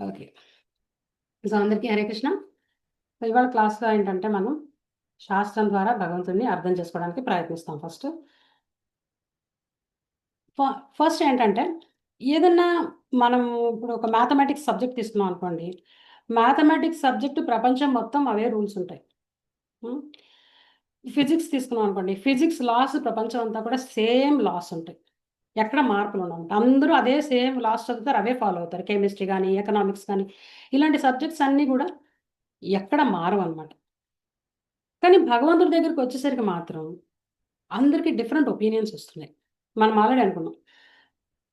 Okay. So, అందరికీ Hare Krishna. So, ఇవాళ క్లాస్‌లో ఏంటంటే మనం శాస్త్రం ద్వారా భగవంతుడిని అర్థం చేసుకోవడానికి ప్రయత్నిస్తాం ఫస్ట్. ఫస్ట్ ఏంటంటే ఏదన్నా మనం ఇప్పుడు ఒక మ్యాథమెటిక్స్ సబ్జెక్ట్ తీసుకున్నాం అనుకోండి. మ్యాథమెటిక్స్ సబ్జెక్ట్ ప్రపంచం మొత్తం అవే రూల్స్ ఉంటాయి. హ్మ్. ఫిజిక్స్ తీసుకున్నాం అనుకోండి. ఫిజిక్స్ లాస్ ప్రపంచం అంతా కూడా సేమ్ లాస్ ఉంటాయి. ఎక్కడ మార్పులుండవు. అందరూ అదే సేమ్ లాస్ చదువుతారు. అవే ఫాలో అవుతారు. కెమిస్ట్రీ గాని, ఎకనామిక్స్ గాని ఇలాంటి సబ్జెక్ట్స్ అన్నీ గూడా ఎక్కడ మారవనమాట. కానీ భగవంతుడి దగ్గరికొచ్చేసరికి మాత్రం అందరికి డిఫరెంట్ ఒపీనియన్స్ వస్తున్నాయి. మనం ఆల్రెడీ అనుకున్నాం.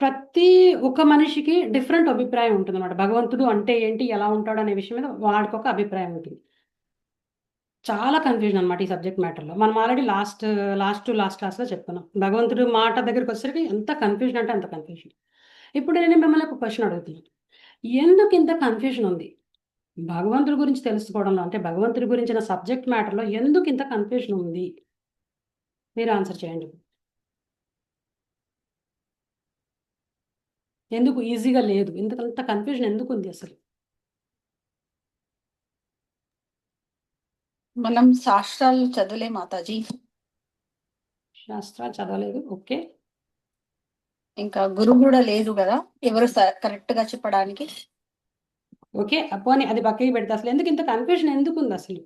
ప్రతి ఒక్క మనిషికి డిఫరెంట్ అభిప్రాయం ఉంటుందన్నమాట. భగవంతుడు అంటే ఏంటి? ఎలా ఉంటాడు? అనే విషయం మీద వాడికొక అభిప్రాయం ఉంటుంది. చాలా కన్‌ఫ్యూజన్ అనమాట ఈ సబ్జెక్ట్ మ్యాటర్‌లో. మనం ఆల్రెడీ లాస్ట్ క్లాస్‌లో చెప్పుకున్నాం. భగవంతుడు మాట దగ్గరికొచ్చేసరికి ఎంత కన్‌ఫ్యూజన్ అంటే అంత కన్‌ఫ్యూజన్. ఇప్పుడు నేను మిమ్మల్ని ఒక క్వెషన్ అడుగుతున్నాను. ఎందుకింత కన్‌ఫ్యూజన్ ఉంది? భగవంతుడి గురించి తెలుసుకోవడంలో అంటే భగవంతుడి గురించిన సబ్జెక్ట్ మ్యాటర్‌లో ఎందుకింత కన్‌ఫ్యూజన్ ఉంది? మీరు ఆన్సర్ చేయండి. ఎందుకు ఈజీగా లేదు? ఎందుకంత కన్‌ఫ్యూజన్ ఎందుకుంది అసలు? మనం శాస్త్రాలు చదవలే మాతాజీ. శాస్త్రాలు చదవలేదు. ఓకే. ఇంకా గురువు కూడా లేదు కదా ఎవరు కరెక్ట్ గా చెప్పడానికి. ఓకే. పోనీ అది పక్కకి పెడితే అసలు ఎందుకింత కన్‌ఫ్యూజన్ ఎందుకుంది అసలు?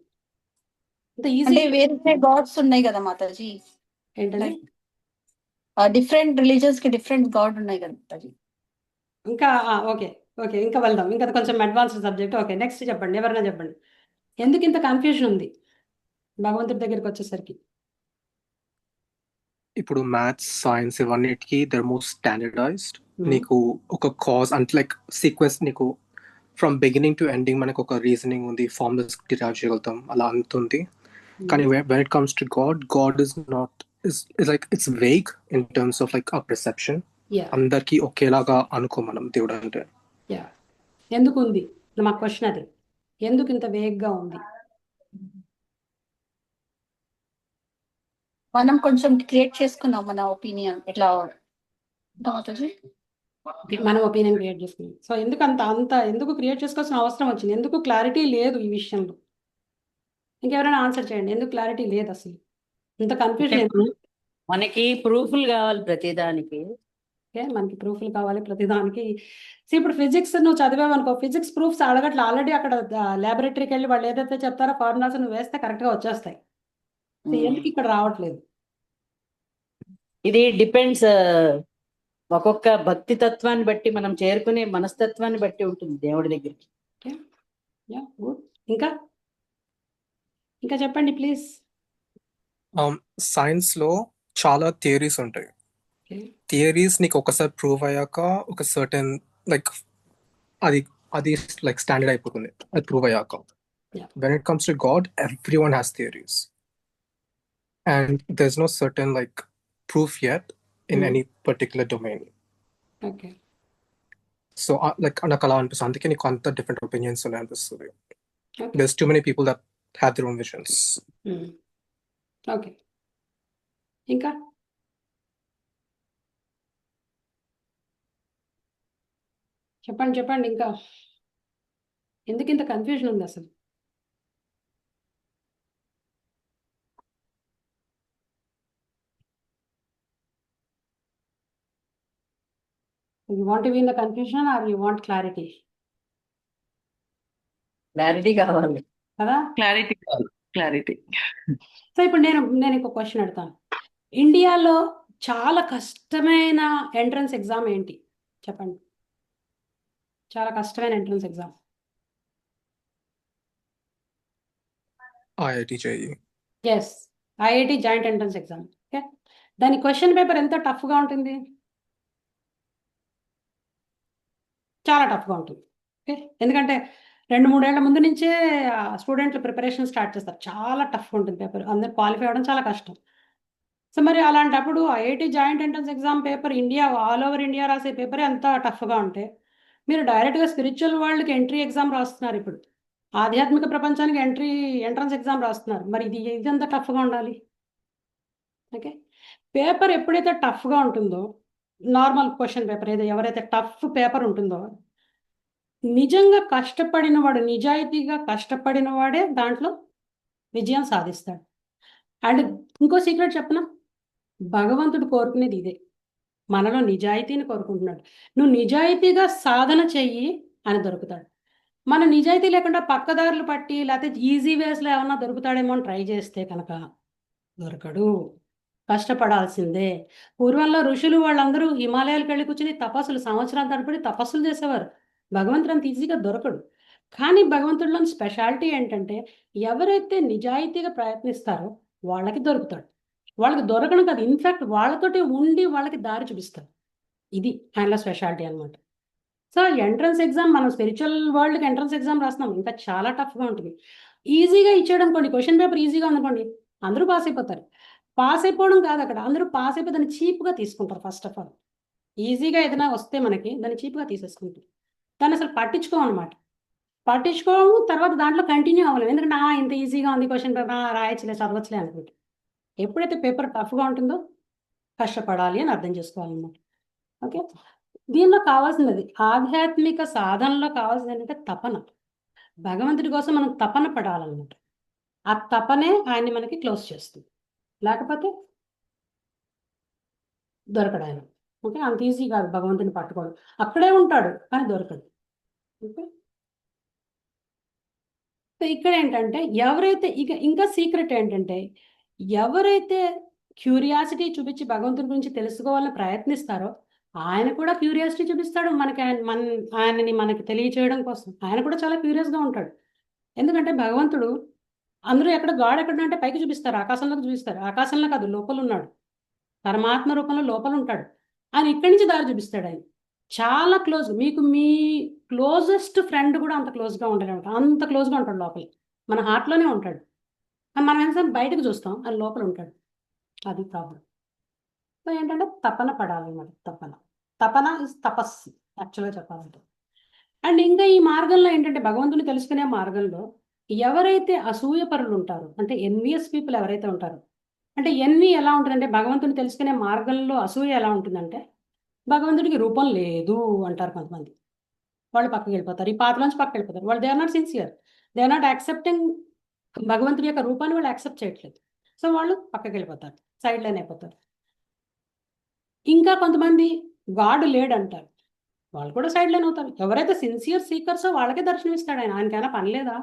ఇంత ఈజీ అంటే వేరే గాడ్స్ ఉన్నాయి కదా మాతాజీ. ఏంటండి? లైక్ డిఫరెంట్ రిలీజియన్స్ కి డిఫరెంట్ గాడ్ ఉన్నాయి కదా మాతాజీ. ఇంకా ఓకే. ఓకే. ఇంకా వెళ్దాం. ఇంకా అది కొంచెం అడ్వాన్స్డ్ సబ్జెక్ట్. ఓకే. నెక్స్ట్ చెప్పండి. ఎవరైనా చెప్పండి. ఎందుకింత కన్‌ఫ్యూజన్ ఉంది? భగవంతుడి దగ్గరికొచ్చేసరికి. ఇప్పుడు మ్యాథ్స్, సైన్స్ ఇవన్నిటికి దర్ మోస్ట్ స్టాండర్డైజ్డ్. హ్మ్. నీకు ఒక కాజ్ అంటే లైక్ సీక్వెన్స్ నీకు ఫ్రమ్ బిగినింగ్ టు ఎండింగ్ మనకు ఒక రీజనింగ్ ఉంది, ఫార్ములాస్ డిరైవ్ చేయగలుగుతాం, అలా అంతుంది. కానీ when it comes to God is not is like it's vague in terms of like ఆ పర్సెప్షన్. యాహ్! అందరికీ ఒకేలాగా అనుకో మనం దేవుడు అంటే. యాహ్! ఎందుకుంది? మా క్వెషన్ అది. ఎందుకింత వేగ్‌గా ఉంది? మనం కొంచెం క్రియేట్ చేసుకున్నాం మన ఒపీనియన్ ఎట్లా మాతాజీ. మనం ఒపీనియన్ క్రియేట్ చేసుకున్నాం. సో, ఎందుకు క్రియేట్ చేసుకోవాల్సిన అవసరం వచ్చింది? ఎందుకు క్లారిటీ లేదు ఈ విషయంలో? ఇంకెవరైనా ఆన్సర్ చేయండి. ఎందుకు క్లారిటీ లేదసలు? ఇంత కన్‌ఫ్యూజన్ ఎందుకు? మనకి ప్రూఫ్‌లు గావాలి ప్రతిదానికి. ఓకే. మనకి ప్రూఫ్‌లు కావాలి ప్రతిదానికి. ఇప్పుడు ఫిజిక్స్ నువ్వు చదివావనుకో, ఫిజిక్స్ ప్రూఫ్స్ అడగట్లే. ఆల్రెడీ అక్కడ లాబొరేటరీకెళ్ళి వాళ్ళు ఏదైతే చెప్తారో ఫార్ములాస్ నువ్వు వేస్తే కరెక్ట్‌గా వచ్చేస్తాయి. సో, ఎందుకు ఇక్కడ రావట్లేదు? ఇది డిపెండ్స్ ఒక్కొక్క భక్తి తత్వాన్ని బట్టి మనం చేరుకునే మనస్తత్వాన్ని బట్టి ఉంటుంది దేవుడి దగ్గరికి. ఓకే. యాహ్! గుడ్. ఇంకా? ఇంకా చెప్పండి ప్లీజ్. సైన్స్లో చాలా థియరీస్ ఉంటాయి. ఓకే. థియరీస్ నీకు ఒకసారి ప్రూవ్ అయ్యాక ఒక సర్టెన్ లైక్ అది అది లైక్ స్టాండర్డ్ అయిపోతుంది అది ప్రూవ్ అయ్యాక. Yeah! When it comes to God, everyone has theories, and there's no certain like proof yet in any particular domain. Okay. So like నాకు అలా అనిపిస్తుంది, అందుకే నీకు అంత డిఫరెంట్ ఒపీనియన్స్ ఉన్నాయి అనిపిస్తుంది. Okay. There's too many people that have their own visions. Okay. ఇంకా? చెప్పండి ఇంకా. ఎందుకింత కన్‌ఫ్యూజన్ ఉంది అసలు? You want to be in the confusion or you want clarity? Clarity కావాలి. కదా! క్లారిటీ కావాలి. క్లారిటీ. సో, ఇప్పుడు నేను ఇంకో క్వెషన్ అడుగుతాను. ఇండియాలో చాలా కష్టమైన ఎంట్రన్స్ ఎగ్జామ్ ఏంటి? చెప్పండి. చాలా కష్టమైన entrance exam. IIT JEE. Yes. IIT joint entrance exam. Okay. దాని క్వెషన్ పేపర్ ఎంత టఫ్‌గా ఉంటుంది? చాలా టఫ్‌గా ఉంటుంది. ఓకే. ఎందుకంటే 2, 3 ఏళ్ల ముందు నుంచే స్టూడెంట్లు ప్రిపరేషన్ స్టార్ట్ చేస్తారు. చాలా టఫ్‌గా ఉంటుంది పేపర్. అందరూ క్వాలిఫై అవ్వడం చాలా కష్టం. సో, మరి అలాంటప్పుడు IIT joint entrance exam paper all over India రాసే పేపరే అంత టఫ్‌గా ఉంటే, మీరు డైరెక్ట్‌గా స్పిరిచ్యువల్ వరల్డ్‌కి ఎంట్రీ ఎగ్జామ్ రాస్తున్నారు ఇప్పుడు. ఆధ్యాత్మిక ప్రపంచానికి ఎంట్రన్స్ ఎగ్జామ్ రాస్తున్నారు. మరి ఇదెంత టఫ్‌గా ఉండాలి? ఓకే. పేపర్ ఎప్పుడైతే టఫ్‌గా ఉంటుందో, నార్మల్ క్వెషన్ పేపర్ ఎవరైతే టఫ్ పేపర్ ఉంటుందో, నిజంగా కష్టపడిన వాడు, నిజాయితీగా కష్టపడిన వాడే దాంట్లో విజయం సాధిస్తాడు. అండ్ ఇంకో సీక్రెట్ చెప్పనా, భగవంతుడు కోరుకునేది ఇదే, మనలో నిజాయితీని కోరుకుంటున్నాడు. నువ్వు నిజాయితీగా సాధన చెయ్యి అని దొరుకుతాడు. మన నిజాయితీ లేకుండా పక్కదారులు పట్టి లేకపోతే ఈజీ వేస్లో ఏమన్నా దొరుకుతాడేమో అని ట్రై చేస్తే కనుక దొరకడు, కష్టపడాల్సిందే. పూర్వంలో ఋషులు వాళ్ళందరూ హిమాలయాలకు వెళ్ళి కూర్చుని తపస్సులు, సంవత్సరాల తరబడి తపస్సులు చేసేవారు. భగవంతుడు అంత ఈజీగా దొరకడు. కానీ భగవంతుడిలోని స్పెషాలిటీ ఏంటంటే, ఎవరైతే నిజాయితీగా ప్రయత్నిస్తారో వాళ్ళకి దొరుకుతాడు. వాళ్ళకి దొరకడం కాదు, ఇన్ఫాక్ట్ వాళ్ళతోటి ఉండి వాళ్ళకి దారి చూపిస్తాడు. ఇది ఆయనలో స్పెషాలిటీ అనమాట. సో ఎంట్రన్స్ ఎగ్జామ్, మనం స్పిరిచువల్ వరల్డ్కి ఎంట్రన్స్ ఎగ్జామ్ రాస్తున్నాం, ఇంకా చాలా టఫ్గా ఉంటుంది. ఈజీగా ఇచ్చేయడం అనుకోండి, క్వశ్చన్ పేపర్ ఈజీగా ఉందనుకోండి, అందరూ పాస్ అయిపోతారు. పాస్ అయిపోవడం కాదు, అక్కడ అందరూ పాస్ అయిపోయి దాన్ని చీప్గా తీసుకుంటారు. ఫస్ట్ ఆఫ్ ఆల్ ఈజీగా ఏదైనా వస్తే మనకి దాన్ని చీప్గా తీసేసుకుంటాం, దాన్ని అసలు పట్టించుకోమన్నమాట. పట్టించుకోము, తర్వాత దాంట్లో కంటిన్యూ అవ్వలేము. ఎందుకంటే ఇంత ఈజీగా ఉంది క్వశ్చన్ పేపర్, రాయచ్చులే చదవచ్చులే అనుకుంటాం. ఎప్పుడైతే పేపర్ టఫ్గా ఉంటుందో కష్టపడాలి అని అర్థం చేసుకోవాలన్నమాట. ఓకే, దీనిలో కావాల్సినది ఆధ్యాత్మిక సాధనలో కావాల్సింది ఏంటంటే తపన. భగవంతుడి కోసం మనం తపన పడాలన్నమాట. ఆ తపనే ఆయన్ని మనకి క్లోజ్ చేస్తుంది, లేకపోతే దొరకడు ఆయన. ఓకే, అంత ఈజీ కాదు భగవంతుని పట్టుకోవడం. అక్కడే ఉంటాడు కానీ దొరకడు. ఓకే, సో ఇక్కడ ఏంటంటే ఎవరైతే ఇంకా సీక్రెట్ ఏంటంటే, ఎవరైతే క్యూరియాసిటీ చూపించి భగవంతుడి గురించి తెలుసుకోవాలని ప్రయత్నిస్తారో ఆయన కూడా క్యూరియాసిటీ చూపిస్తాడు మనకి. ఆయనని మనకి తెలియచేయడం కోసం ఆయన కూడా చాలా క్యూరియస్గా ఉంటాడు. ఎందుకంటే భగవంతుడు అందరూ గాడ్ ఎక్కడ అంటే పైకి చూపిస్తారు, ఆకాశంలోకి చూపిస్తారు. ఆకాశంలో కాదు, లోపల ఉన్నాడు, పరమాత్మ రూపంలో లోపల ఉంటాడు. ఆయన ఇక్కడి నుంచి దారి చూపిస్తాడు. ఆయన చాలా క్లోజ్, మీకు మీ క్లోజెస్ట్ ఫ్రెండ్ కూడా అంత క్లోజ్గా ఉండలేము, అంత క్లోజ్గా ఉంటాడు లోపల, మన హార్ట్లోనే ఉంటాడు. మనం ఎంత బయటకు చూస్తాం, ఆయన లోపల ఉంటాడు. అది ప్రాబ్లం. సో ఏంటంటే తపన పడాలన్నమాట. తపన ఇస్ తపస్సు యాక్చువల్గా చెప్పాలంటే. అండ్ ఇంకా ఈ మార్గంలో ఏంటంటే, భగవంతుని తెలుసుకునే మార్గంలో ఎవరైతే అసూయపరులు ఉంటారో, అంటే ఎన్వియస్ పీపుల్ ఎవరైతే ఉంటారో, అంటే ఎన్వి ఎలా ఉంటుందంటే, భగవంతుని తెలుసుకునే మార్గంలో అసూయ ఎలా ఉంటుందంటే, భగవంతుడికి రూపం లేదు అంటారు కొంతమంది. వాళ్ళు పక్కకి వెళ్ళిపోతారు, ఈ పాత్రలోంచి పక్కకి వెళ్ళిపోతారు. వాళ్ళు they are not sincere, they are not accepting భగవంతుడి యొక్క రూపాన్ని వాళ్ళు యాక్సెప్ట్ చేయట్లేదు. సో వాళ్ళు పక్కకి వెళ్ళిపోతారు, సైడ్ లైన్ అయిపోతారు. ఇంకా కొంతమంది గాడ్ లేడంటారు, వాళ్ళు కూడా సైడ్ లైన్ అవుతారు. ఎవరైతే సిన్సియర్ సీకర్సో వాళ్ళకే దర్శనం ఇస్తాడు ఆయన, ఆయనకైనా పని లేదా?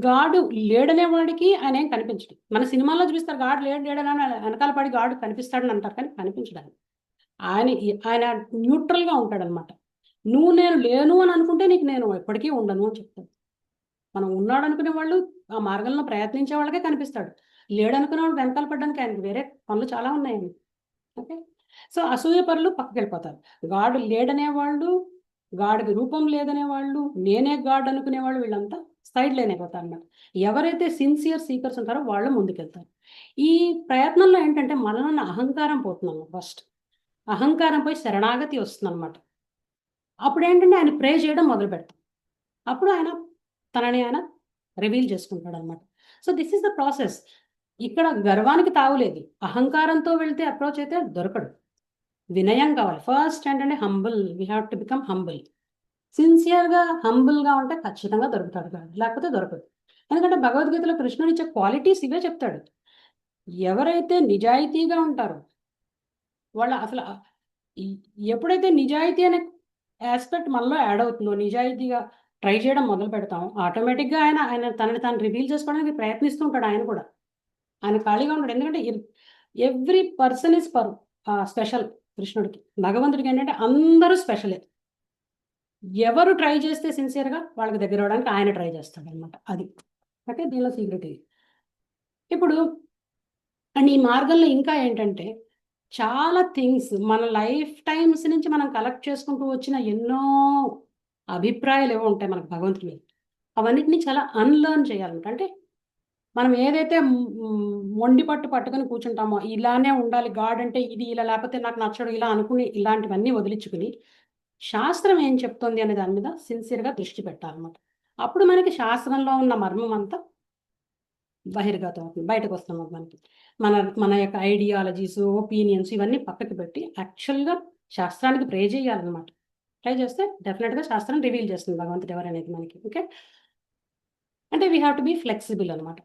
గాడు లేడనే వాడికి ఆయన ఏం కనిపించడు. మన సినిమాల్లో చూపిస్తారు గాడ్ లేడని వెనకాల పడి గాడు కనిపిస్తాడని అంటారు, కానీ కనిపించడు. ఆయన న్యూట్రల్గా ఉంటాడనమాట. నువ్వు నేను లేను అని అనుకుంటే నీకు నేను ఎప్పటికీ ఉండను అని చెప్తాడు. మనం ఉన్నాడు అనుకునే వాళ్ళు ఆ మార్గంలో ప్రయత్నించే వాళ్ళకే కనిపిస్తాడు. లేడనుకునే వాళ్ళు వెనకాల పడడానికి ఆయనకి వేరే పనులు చాలా ఉన్నాయండి. ఓకే, సో అసూయ పరులు పక్కకి వెళ్ళిపోతారు. గాడు లేడనే వాళ్ళు, గాడికి రూపం లేదనే వాళ్ళు, నేనే గాడ్ అనుకునే వాళ్ళు, వీళ్ళంతా సైడ్ లైన్ అయిపోతారు అన్నమాట. ఎవరైతే సిన్సియర్ సీకర్స్ ఉంటారో వాళ్ళు ముందుకెళ్తారు. ఈ ప్రయత్నంలో ఏంటంటే మనలో అహంకారం పోతున్నాము. ఫస్ట్ అహంకారం పోయి శరణాగతి వస్తుంది అనమాట. అప్పుడు ఏంటంటే ఆయన ప్రే చేయడం మొదలు పెడతాం. అప్పుడు ఆయన తనని ఆయన రివీల్ చేసుకుంటాడు అనమాట. So this is the process. ఇక్కడ గర్వానికి తావులేదు. అహంకారంతో వెళ్తే అప్రోచ్ అయితే దొరకడు. వినయం కావాలి. ఫస్ట్ ఏంటంటే humble, we have to become humble. సిన్సియర్గా హంబుల్గా ఉంటే ఖచ్చితంగా దొరుకుతాడు కాదు, లేకపోతే దొరకదు. ఎందుకంటే భగవద్గీతలో కృష్ణుడు ఇచ్చే క్వాలిటీస్ ఇవే చెప్తాడు. ఎవరైతే నిజాయితీగా ఉంటారో వాళ్ళ అసలు ఎప్పుడైతే నిజాయితీ అనే ఆస్పెక్ట్ మనలో యాడ్ అవుతుందో, నిజాయితీగా ట్రై చేయడం మొదలు పెడతాం, ఆటోమేటిక్గా ఆయన తనని తాను రివీల్ చేసుకోవడానికి ప్రయత్నిస్తూ ఉంటాడు. ఆయన కూడా ఆయన ఖాళీగా ఉంటాడు. ఎందుకంటే ఎవ్రీ పర్సన్ ఇస్ స్పెషల్. కృష్ణుడికి, భగవంతుడికి ఏంటంటే అందరూ స్పెషలే. ఎవరు ట్రై చేస్తే సిన్సియర్గా వాళ్ళకి దగ్గర అవడానికి ఆయన ట్రై చేస్తాడు అనమాట. అది ఓకే, దీనిలో సీక్రెట్ ఇది. ఇప్పుడు అండ్ ఈ మార్గంలో ఇంకా ఏంటంటే చాలా థింగ్స్ మన లైఫ్ టైమ్స్ నుంచి మనం కలెక్ట్ చేసుకుంటూ వచ్చిన ఎన్నో అభిప్రాయాలు ఏవో ఉంటాయి మనకు భగవంతుడి మీద. అవన్నిటిని చాలా అన్లర్న్ చేయాలంట. అంటే మనం ఏదైతే మొండి పట్టుకొని కూర్చుంటామో, ఇలానే ఉండాలి గాడ్ అంటే ఇది, ఇలా లేకపోతే నాకు నచ్చడు, ఇలా అనుకుని ఇలాంటివన్నీ వదిలించుకుని శాస్త్రం ఏం చెప్తుంది అనే దాని మీద సిన్సియర్గా దృష్టి పెట్టాలన్నమాట. అప్పుడు మనకి శాస్త్రంలో ఉన్న మర్మం అంతా బహిర్గతం అవుతుంది, బయటకు వస్తాం. మనకి మన యొక్క ఐడియాలజీస్, ఒపీనియన్స్ ఇవన్నీ పక్కకి పెట్టి యాక్చువల్గా శాస్త్రానికి ప్రే చేయాలన్నమాట. ట్రై చేస్తే డెఫినెట్గా శాస్త్రం రివీల్ చేస్తుంది భగవంతుడు ఎవరనేది మనకి. ఓకే, అంటే we have to be flexible అనమాట.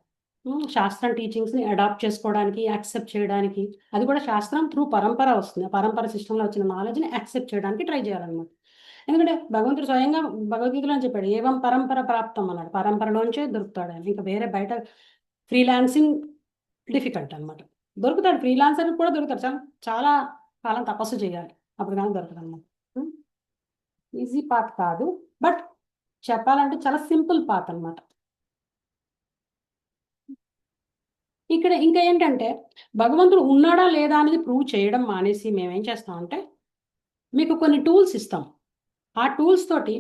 శాస్త్రం టీచింగ్స్ని అడాప్ట్ చేసుకోవడానికి, యాక్సెప్ట్ చేయడానికి, అది కూడా శాస్త్రం త్రూ పరంపర వస్తుంది. ఆ పరంపర సిస్టంలో వచ్చిన నాలెడ్జ్ని యాక్సెప్ట్ చేయడానికి ట్రై చేయాలన్నమాట. ఎందుకంటే భగవంతుడు స్వయంగా భగవద్గీతలో చెప్పాడు, ఏవం పరంపర ప్రాప్తం అన్నాడు. పరంపరలోంచే దొరుకుతాడు ఆయన. ఇంకా వేరే బయట ఫ్రీలాన్సింగ్ డిఫికల్ట్ అనమాట. దొరుకుతాడు, ఫ్రీలాన్సర్ కూడా దొరుకుతాడు, చాలా కాలం తపస్సు చేయాలి అప్పుడు కానీ దొరకదు అనమాట. ఈజీ పాత్ కాదు, బట్ చెప్పాలంటే చాలా సింపుల్ పాత్ అనమాట. ఇక్కడ ఇంకా ఏంటంటే భగవంతుడు ఉన్నాడా లేదా అనేది ప్రూవ్ చేయడం మానేసి మేమేం చేస్తామంటే మీకు కొన్ని టూల్స్ ఇస్తాం. ఆ టూల్స్ తోటి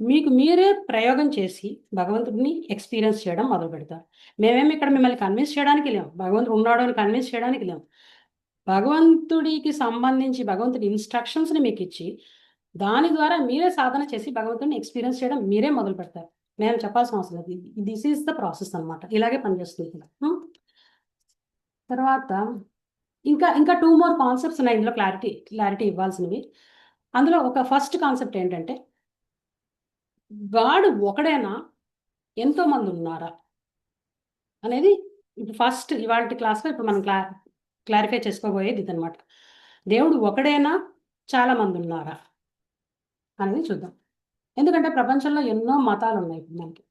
మీకు మీరే ప్రయోగం చేసి భగవంతుడిని ఎక్స్పీరియన్స్ చేయడం మొదలు పెడతారు. మేమేమి ఇక్కడ మిమ్మల్ని కన్విన్స్ చేయడానికి లేము, భగవంతుడు ఉన్నాడు అని కన్విన్స్ చేయడానికి లేము. భగవంతుడికి సంబంధించి భగవంతుడి ఇన్స్ట్రక్షన్స్ని మీకు ఇచ్చి దాని ద్వారా మీరే సాధన చేసి భగవంతుడిని ఎక్స్పీరియన్స్ చేయడం మీరే మొదలు పెడతారు. నేను చెప్పాల్సిన అవసరం లేదు. దిస్ ఈజ్ ద ప్రాసెస్ అనమాట. ఇలాగే పనిచేస్తుంది ఇక్కడ. తర్వాత ఇంకా ఇంకా 2 more కాన్సెప్ట్స్ ఉన్నాయి ఇందులో క్లారిటీ ఇవ్వాల్సినవి. అందులో ఒక ఫస్ట్ కాన్సెప్ట్ ఏంటంటే గాడ్ ఒకడేనా, ఎంతో మంది ఉన్నారా అనేది ఫస్ట్ ఇవాళ క్లాస్లో ఇప్పుడు మనం క్లారిఫై చేసుకోబోయేది ఇదనమాట. దేవుడు ఒకడేనా, చాలా మంది ఉన్నారా అనేది చూద్దాం. ఎందుకంటే ప్రపంచంలో ఎన్నో మతాలు ఉన్నాయి ఇప్పుడు మనకి.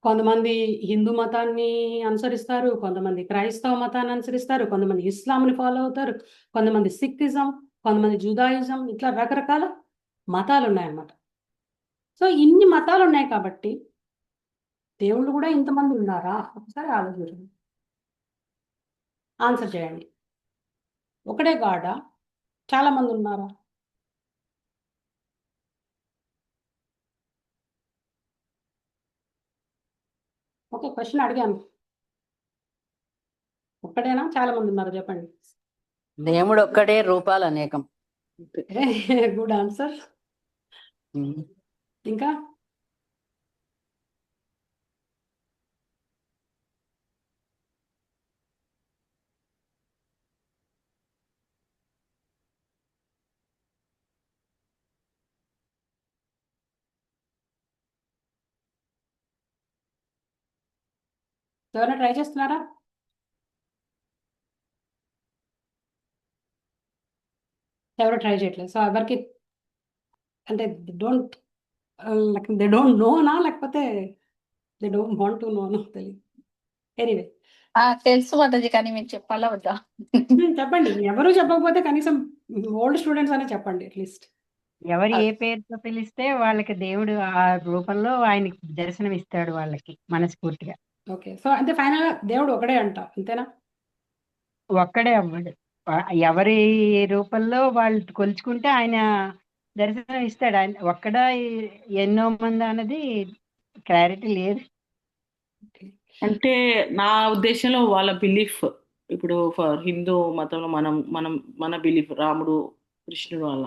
కొంతమంది హిందూ మతాన్ని అనుసరిస్తారు, కొంతమంది క్రైస్తవ మతాన్ని అనుసరిస్తారు, కొంతమంది ఇస్లాంని ఫాలో అవుతారు, కొంతమంది సిక్కిజం, కొంతమంది జూదాయిజం, ఇట్లా రకరకాల మతాలు ఉన్నాయన్నమాట. సో ఇన్ని మతాలు ఉన్నాయి కాబట్టి దేవుళ్ళు కూడా ఇంతమంది ఉన్నారా ఒకసారి ఆలోచించండి, ఆన్సర్ చేయండి. ఒకడే గాడా, చాలా మంది ఉన్నారా? ఓకే, క్వశ్చన్ అడిగాను. ఒక్కడేనా, చాలా మంది ఉన్నారు చెప్పండి. దేవుడు ఒక్కడే, రూపాలు అనేకం. Good answer. ఇంకా ఎవరైనా ట్రై చేస్తున్నారా? ఎవరు ట్రై చేయట్లేదు. సో ఎవరికి అంటే దే డోంట్ నోనా, లేకపోతే దే డోంట్ వాంట్ టు నోనా తెలియదు. ఎనీవే తెలుసు మాతాజీ, కానీ మీరు చెప్పాలా వద్దా? చెప్పండి. ఎవరు చెప్పకపోతే కనీసం ఓల్డ్ స్టూడెంట్స్ అనే చెప్పండి అట్లీస్ట్. ఎవరు ఏ పేరుతో పిలిస్తే వాళ్ళకి దేవుడు ఆ రూపంలో ఆయనకి దర్శనం ఇస్తాడు వాళ్ళకి మనస్ఫూర్తిగా. ఓకే, సో అంటే ఫైనల్ దేవుడు ఒకడే అంట, అంతేనా? ఒక్కడే అవ్వడు. ఎవరి రూపంలో వాళ్ళు కొలుచుకుంటే ఆయన దర్శనం ఇస్తాడు. ఆయన ఒక్కడా ఎన్నో మంది అన్నది క్లారిటీ లేదు. అంటే నా ఉద్దేశంలో వాళ్ళ బిలీఫ్, ఇప్పుడు ఫర్ హిందూ మతంలో మన బిలీఫ్ రాముడు, కృష్ణుడు, వాళ్ళ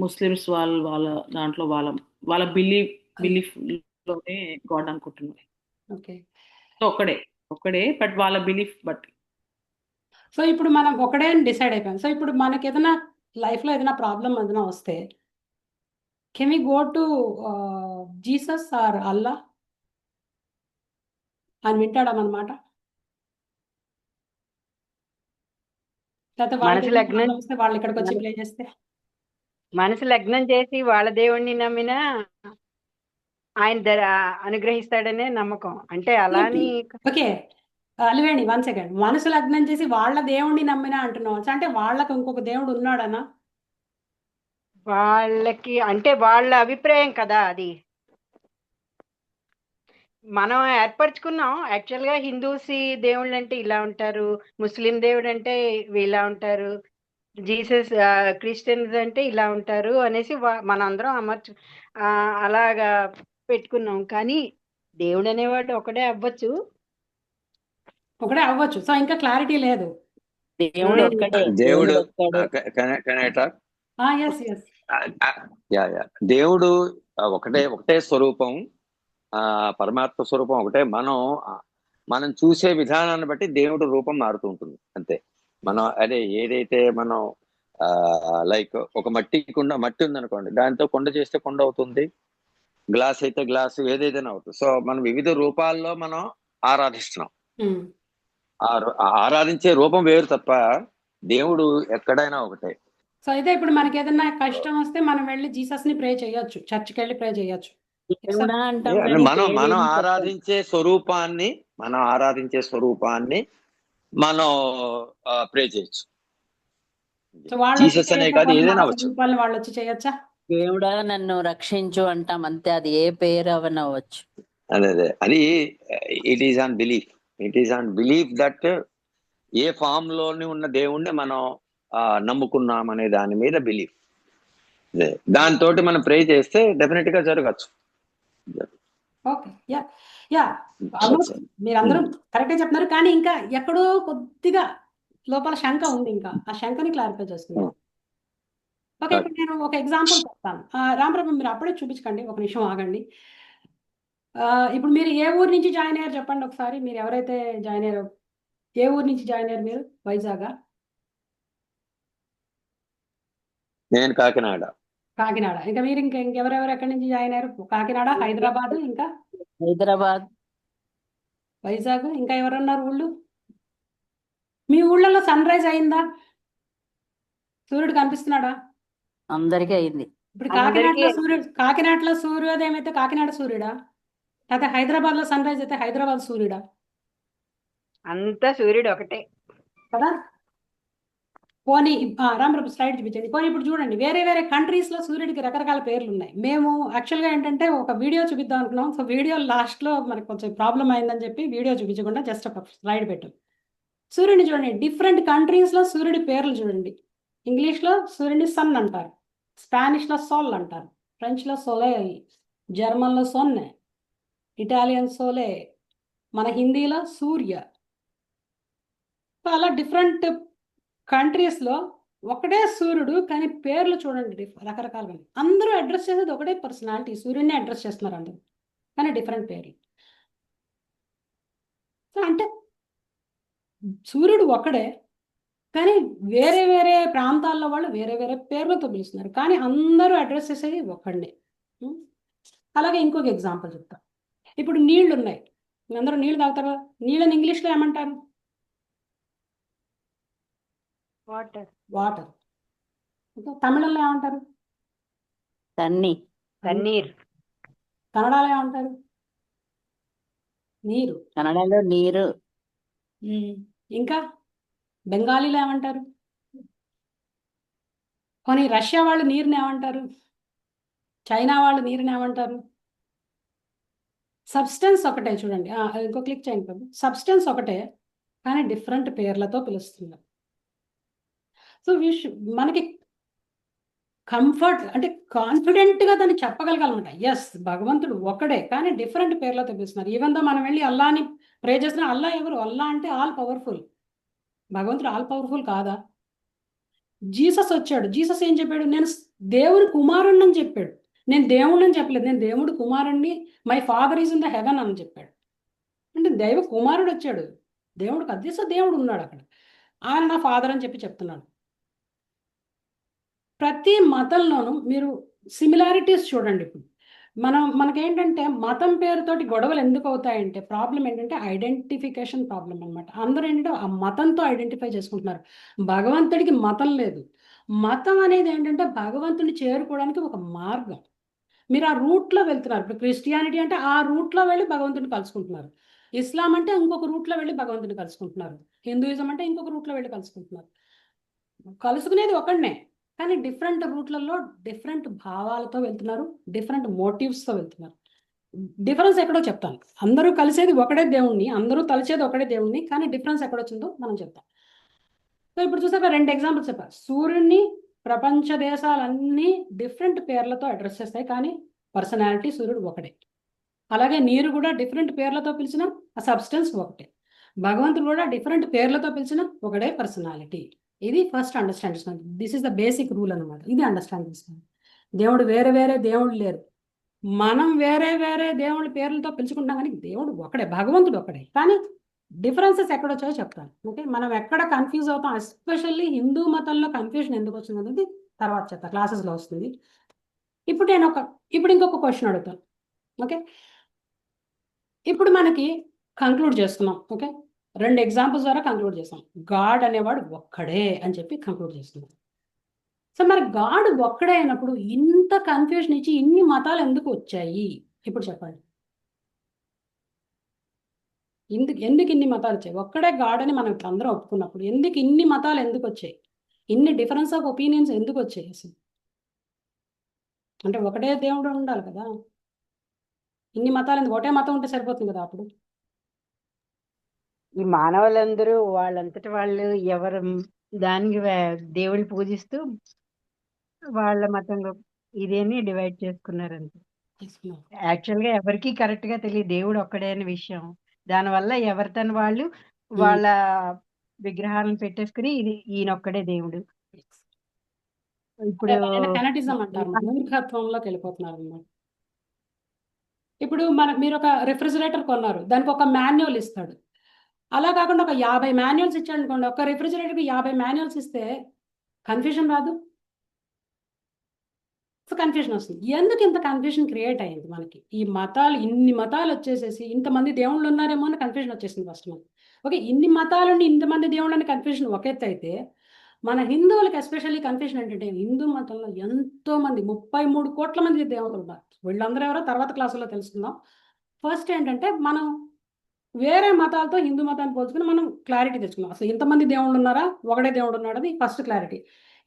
ముస్లిమ్స్ వాళ్ళ దాంట్లో వాళ్ళ బిలీఫ్ లోనే గాడ్ అనుకుంటున్నారు. ఓకే, ఒక్కడే బట్ వాళ్ళ బిలీఫ్ బట్టి. సో ఇప్పుడు మనం ఒకడే అని డిసైడ్ అయిపోయాం. సో ఇప్పుడు మనకి ఏదైనా లైఫ్లో ఏదైనా ప్రాబ్లం ఏదైనా వస్తే can we go to Jesus or Allah అని వింటాడమన్నమాట? లేకపోతే వాళ్ళకి మనసు లగ్నం ప్రాబ్లం వస్తే వాళ్ళు ఇక్కడికి వచ్చి ప్లే చేస్తే? మనసు లగ్నం చేసి వాళ్ళ దేవుణ్ణి నమ్మినా ఆయన అనుగ్రహిస్తాడనే నమ్మకం. అంటే అలాని ఓకే, అలివేణి 1 సెకండ్. మనసు లగ్నం చేసి వాళ్ళ దేవుణ్ణి నమ్మినా అంటున్నావు, అంటే వాళ్ళకి ఇంకొక దేవుడు ఉన్నాడనా? వాళ్ళకి అంటే వాళ్ళ అభిప్రాయం కదా అది. మనం ఏర్పరచుకున్నాం. యాక్చువల్ గా హిందూస్ దేవుళ్ళు అంటే ఇలా ఉంటారు, ముస్లిం దేవుడు అంటే ఇలా ఉంటారు, జీసస్ క్రిస్టియన్స్ అంటే ఇలా ఉంటారు అనేసి మనందరం అలాగా పెట్టుకున్నాం. కానీ దేవుడు అనేవాడు ఒకడే అవ్వచ్చు. సో ఇంకా క్లారిటీ లేదు. దేవుడు ఒక్కడే. దేవుడు ఎస్ ఎస్, దేవుడు ఒకటే స్వరూపం, పరమాత్మ స్వరూపం ఒకటే. మనం చూసే విధానాన్ని బట్టి దేవుడు రూపం మారుతూ ఉంటుంది అంతే. మనం ఏదైతే మనం లైక్ ఒక మట్టి ఉంది అనుకోండి, దాంతో కొండ చేస్తే కొండ అవుతుంది, గ్లాస్ అయితే గ్లాసు, ఏదైతేనే అవుతుంది. సో మనం వివిధ రూపాల్లో మనం ఆరాధిస్తున్నాం. ఆరాధించే రూపం వేరు తప్ప దేవుడు ఎక్కడైనా ఒకటే. సో అయితే ఇప్పుడు మనకి ఏదైనా కష్టం వస్తే మనం వెళ్ళి జీసస్ ని ప్రే చేయొచ్చు, చర్చ్కి వెళ్ళి ప్రే చేయొచ్చు. దేవుడా అంటాం అంటే కానీ మనం పేరేమీ చెప్పం. ఆరాధించే స్వరూపాన్ని మనం ప్రే చేయొచ్చు. సో వాళ్ళు వచ్చి జీసస్ అనే చేయొచ్చా? కాదు, కొన్ని ఏదైనా మన అవ్వచ్చు. స్వరూపాలను వాళ్ళు వచ్చి చేయొచ్చా? దేవుడా నన్ను రక్షించు అంటాం అంతే, అది ఏ పేరు అవనవచ్చు. అదే అది it is on belief that a form లోని ఉన్న దేవుణ్ణి మనం నమ్ముకున్నాం అనే దాని మీద బిలీఫ్. దాంతో మనం ప్రే చేస్తే డెఫినెట్ గా జరగచ్చు. ఓకే, యా యా, ఆల్మోస్ట్ మీరందరూ కరెక్టే చెప్తున్నారు, కానీ ఇంకా ఎక్కడో కొద్దిగా లోపల శంక ఉంది, ఇంకా ఆ శంకని క్లారిఫై చేస్తున్నాను. ఓకే, ఇప్పుడు నేను ఒక ఎగ్జాంపుల్ చెప్తాను. రామప్రభు మీరు అప్పుడే చూపించకండి, ఒక నిమిషం ఆగండి. ఇప్పుడు మీరు ఏ ఊరు నుంచి జాయిన్ అయ్యారు చెప్పండి ఒకసారి. మీరు ఎవరైతే జాయిన్ అయ్యారో ఏ ఊరు నుంచి జాయిన్ అయ్యారు మీరు? వైజాగా? నేను కాకినాడ. ఇంకా మీరు ఇంకెవరెవరు ఎక్కడి నుంచి జాయిన్ అయ్యారు? కాకినాడ, హైదరాబాద్, ఇంకా హైదరాబాద్, వైజాగ్, ఇంకా ఎవరున్నారు ఊళ్ళు? మీ ఊళ్ళలో సన్ రైజ్ అయిందా? సూర్యుడు కనిపిస్తున్నాడా? అందరికీ అయింది. ఇప్పుడు అందరికీ కాకినాడలో సూర్యోదయం అయితే కాకినాడ సూర్యుడా? లేకపోతే హైదరాబాద్ లో సన్ రైజ్ అయితే హైదరాబాద్ సూర్యుడా? అంతా సూర్యుడు ఒకటే కదా. పోనీ రామప్రభు స్లైడ్ చూపించండి. పోనీ ఇప్పుడు చూడండి, వేరే వేరే కంట్రీస్ లో సూర్యుడికి రకరకాల పేర్లు ఉన్నాయి. మేము యాక్చువల్గా ఏంటంటే ఒక వీడియో చూపిద్దాం అనుకున్నాం. సో వీడియో లాస్ట్ లో మనకు కొంచెం ప్రాబ్లం అయిందని చెప్పి వీడియో చూపించకుండా జస్ట్ ఒక స్లైడ్ పెట్టాం. సూర్యుడిని చూడండి, డిఫరెంట్ కంట్రీస్ లో సూర్యుడి పేర్లు చూడండి. ఇంగ్లీష్ లో సూర్యుడిని సన్ అంటారు, స్పానిష్ లో సోల్ అంటారు, ఫ్రెంచ్ లో సోలెల్, జర్మన్ లో సొన్నె, ఇటాలియన్ సోలే, మన హిందీలో సూర్య. అలా డిఫరెంట్ కంట్రీస్ లో ఒకటే సూర్యుడు, కానీ పేర్లు చూడండి రకరకాలుగా. అందరూ అడ్రస్ చేసేది ఒకటే పర్సనాలిటీ, సూర్యుడిని అడ్రస్ చేస్తున్నారు అందరూ, కానీ డిఫరెంట్ పేర్లు. అంటే సూర్యుడు ఒకడే, కానీ వేరే వేరే ప్రాంతాల్లో వాళ్ళు వేరే వేరే పేర్లతో పిలుస్తున్నారు, కానీ అందరూ అడ్రస్ చేసేది ఒకడే. అలాగే ఇంకొక ఎగ్జాంపుల్ చెప్తా. ఇప్పుడు నీళ్లు ఉన్నాయి, అందరూ నీళ్ళు తాగుతారు. నీళ్ళని ఇంగ్లీష్లో ఏమంటారు? వాటర్. వాటర్. తమిళంలో ఏమంటారు? తన్నీర్. కన్నడలో ఏమంటారు? నీరు. కన్నడలో నీరు. ఇంకా బెంగాలీలో ఏమంటారు? కొన్ని రష్యా వాళ్ళు నీరుని ఏమంటారు? చైనా వాళ్ళు నీరుని ఏమంటారు? సబ్స్టెన్స్ ఒకటే. చూడండి, ఇంకో క్లిక్ చేయండి బాబు. సబ్స్టెన్స్ ఒకటే, కానీ డిఫరెంట్ పేర్లతో పిలుస్తున్నారు. సో మనకి కంఫర్ట్ అంటే కాన్ఫిడెంట్గా దాన్ని చెప్పగలగాలన్నమాట. ఎస్, భగవంతుడు ఒకడే, కానీ డిఫరెంట్ పేర్లతో పిలుస్తున్నారు. ఈవెన్ దో మనం వెళ్ళి అల్లాని ప్రే చేస్తున్నా, అల్లా ఎవరు? అల్లా అంటే ఆల్ పవర్ఫుల్. భగవంతుడు ఆల్ పవర్ఫుల్ కాదా? జీసస్ వచ్చాడు, జీసస్ ఏం చెప్పాడు? నేను దేవుని కుమారుణ్ణి అని చెప్పాడు. నేను దేవుణ్ణి అని చెప్పలేదు, నేను దేవుడు కుమారుణ్ణి, my father is in the heaven అని చెప్పాడు. అంటే దైవ కుమారుడు వచ్చాడు, దేవుడికి అదృశ్య దేవుడు ఉన్నాడు అక్కడ, ఆయన నా ఫాదర్ అని చెప్పి చెప్తున్నాడు. ప్రతి మతంలోనూ మీరు సిమిలారిటీస్ చూడండి. ఇప్పుడు మనకేంటంటే మతం పేరుతోటి గొడవలు ఎందుకు అవుతాయంటే, ప్రాబ్లం ఏంటంటే ఐడెంటిఫికేషన్ ప్రాబ్లం అనమాట. అందరూ ఏంటంటే ఆ మతంతో ఐడెంటిఫై చేసుకుంటున్నారు. భగవంతుడికి మతం లేదు. మతం అనేది ఏంటంటే భగవంతుడిని చేరుకోవడానికి ఒక మార్గం. మీరు ఆ రూట్లో వెళ్తున్నారు. ఇప్పుడు క్రిస్టియానిటీ అంటే ఆ రూట్లో వెళ్ళి భగవంతుడిని కలుసుకుంటున్నారు. ఇస్లాం అంటే ఇంకొక రూట్లో వెళ్ళి భగవంతుడిని కలుసుకుంటున్నారు. హిందూయిజం అంటే ఇంకొక రూట్లో వెళ్ళి కలుసుకుంటున్నారు. కలుసుకునేది ఒకడనే, కానీ డిఫరెంట్ రూట్లలో డిఫరెంట్ భావాలతో వెళ్తున్నారు, డిఫరెంట్ మోటివ్స్తో వెళ్తున్నారు. డిఫరెన్స్ ఎక్కడో చెప్తాను. అందరూ కలిసేది ఒకటే దేవుణ్ణి, అందరూ తలిచేది ఒకటే దేవుణ్ణి, కానీ డిఫరెన్స్ ఎక్కడొచ్చిందో మనం చెప్తాం. సో ఇప్పుడు చూసాక 2 ఎగ్జాంపుల్స్ చెప్పారు. సూర్యుడిని ప్రపంచ దేశాలన్నీ డిఫరెంట్ పేర్లతో అడ్రస్ చేస్తాయి, కానీ పర్సనాలిటీ సూర్యుడు ఒకటే. అలాగే నీరు కూడా డిఫరెంట్ పేర్లతో పిలిచిన ఆ సబ్స్టెన్స్ ఒకటే. భగవంతుడు కూడా డిఫరెంట్ పేర్లతో పిలిచిన ఒకటే పర్సనాలిటీ. ఇది ఫస్ట్ అండర్స్టాండ్ చేసుకోండి. This is the basic rule అనమాట. ఇది అండర్స్టాండ్ చేసుకోండి. దేవుడు వేరే వేరే దేవుళ్ళు లేరు. మనం వేరే వేరే దేవుళ్ళ పేర్లతో పిలుచుకుంటాం, కానీ దేవుడు ఒకడే, భగవంతుడు ఒకడే, కానీ డిఫరెన్సెస్ ఎక్కడ వచ్చాయో చెప్తాను. ఓకే, మనం ఎక్కడ కన్ఫ్యూజ్ అవుతాం, ఎస్పెషల్లీ హిందూ మతంలో కన్ఫ్యూజన్ ఎందుకు వచ్చింది అనేది తర్వాత చెప్తా, క్లాసెస్లో వస్తుంది. ఇప్పుడు ఇప్పుడు ఇంకొక క్వశ్చన్ అడుగుతాను. ఓకే, ఇప్పుడు మనకి కంక్లూడ్ చేస్తున్నాం. ఓకే, 2 ఎగ్జాంపుల్స్ ద్వారా కంక్లూడ్ చేస్తాం. గాడ్ అనేవాడు ఒక్కడే అని చెప్పి కంక్లూడ్ చేస్తున్నాం. సో మరి గాడ్ ఒక్కడే అయినప్పుడు ఇంత కన్ఫ్యూజన్ ఇచ్చి ఇన్ని మతాలు ఎందుకు వచ్చాయి ఇప్పుడు చెప్పండి. ఎందుకు ఇన్ని మతాలు వచ్చాయి? ఒక్కడే గాడ్ అని మనం ఇప్పుడు అందరం ఒప్పుకున్నప్పుడు ఎందుకు ఇన్ని మతాలు ఎందుకు వచ్చాయి? ఇన్ని డిఫరెన్స్ ఆఫ్ ఒపీనియన్స్ ఎందుకు వచ్చాయి అసలు? అంటే ఒకటే దేవుడు ఉండాలి కదా, ఇన్ని మతాలు ఎందుకు? ఒకటే మతం ఉంటే సరిపోతుంది కదా అప్పుడు. ఈ మానవులందరూ వాళ్ళంతట వాళ్ళు ఎవరు దానికి దేవుడిని పూజిస్తూ వాళ్ళ మతంలో ఇదేని డివైడ్ చేసుకున్నారంతే. తీసుకున్నాం. యాక్చువల్ గా ఎవరికి కరెక్ట్ గా తెలియదు దేవుడు ఒక్కడే అనే విషయం. దానివల్ల ఎవరితోని వాళ్ళు వాళ్ళ విగ్రహాలను పెట్టేసుకుని ఇది ఈయనొక్కడే దేవుడు. ఇప్పుడు ఫెనటిజం అంటారు, మూర్ఖత్వంలోకి వెళ్ళిపోతున్నారు అన్నమాట. ఇప్పుడు మీరు ఒక రిఫ్రిజిరేటర్ కొన్నారు, దానికి ఒక మాన్యువల్ ఇస్తాడు. అలా కాకుండా ఒక 50 మాన్యువల్స్ ఇచ్చాడు అనుకోండి, ఒక రిఫ్రిజిరేటర్కి 50 మాన్యువల్స్ ఇస్తే కన్ఫ్యూజన్ రాదు? సో కన్ఫ్యూజన్ వస్తుంది. ఎందుకు ఇంత కన్ఫ్యూజన్ క్రియేట్ అయ్యింది మనకి? ఈ మతాలు, ఇన్ని మతాలు వచ్చేసేసి ఇంతమంది దేవుళ్ళు ఉన్నారేమో అని కన్ఫ్యూజన్ వచ్చేసింది ఫస్ట్ మనకి. ఓకే, ఇన్ని మతాలుండి ఇంతమంది దేవుళ్ళు అని కన్ఫ్యూజన్ ఒక ఎత్తు అయితే, మన హిందువులకి ఎస్పెషల్లీ కన్ఫ్యూజన్ ఏంటంటే, హిందూ మతంలో ఎంతో మంది 33 కోట్ల మంది దేవుళ్ళు ఉన్నారు. వీళ్ళందరూ ఎవరో తర్వాత క్లాసులో తెలుసుకుందాం. ఫస్ట్ ఏంటంటే, మనం వేరే మతాలతో హిందూ మతాన్ని పోల్చుకుని మనం క్లారిటీ తెచ్చుకున్నాం. అసలు ఇంతమంది దేవుళ్ళు ఉన్నారా, ఒకడే దేవుడు ఉన్నాడు, అది ఫస్ట్ క్లారిటీ.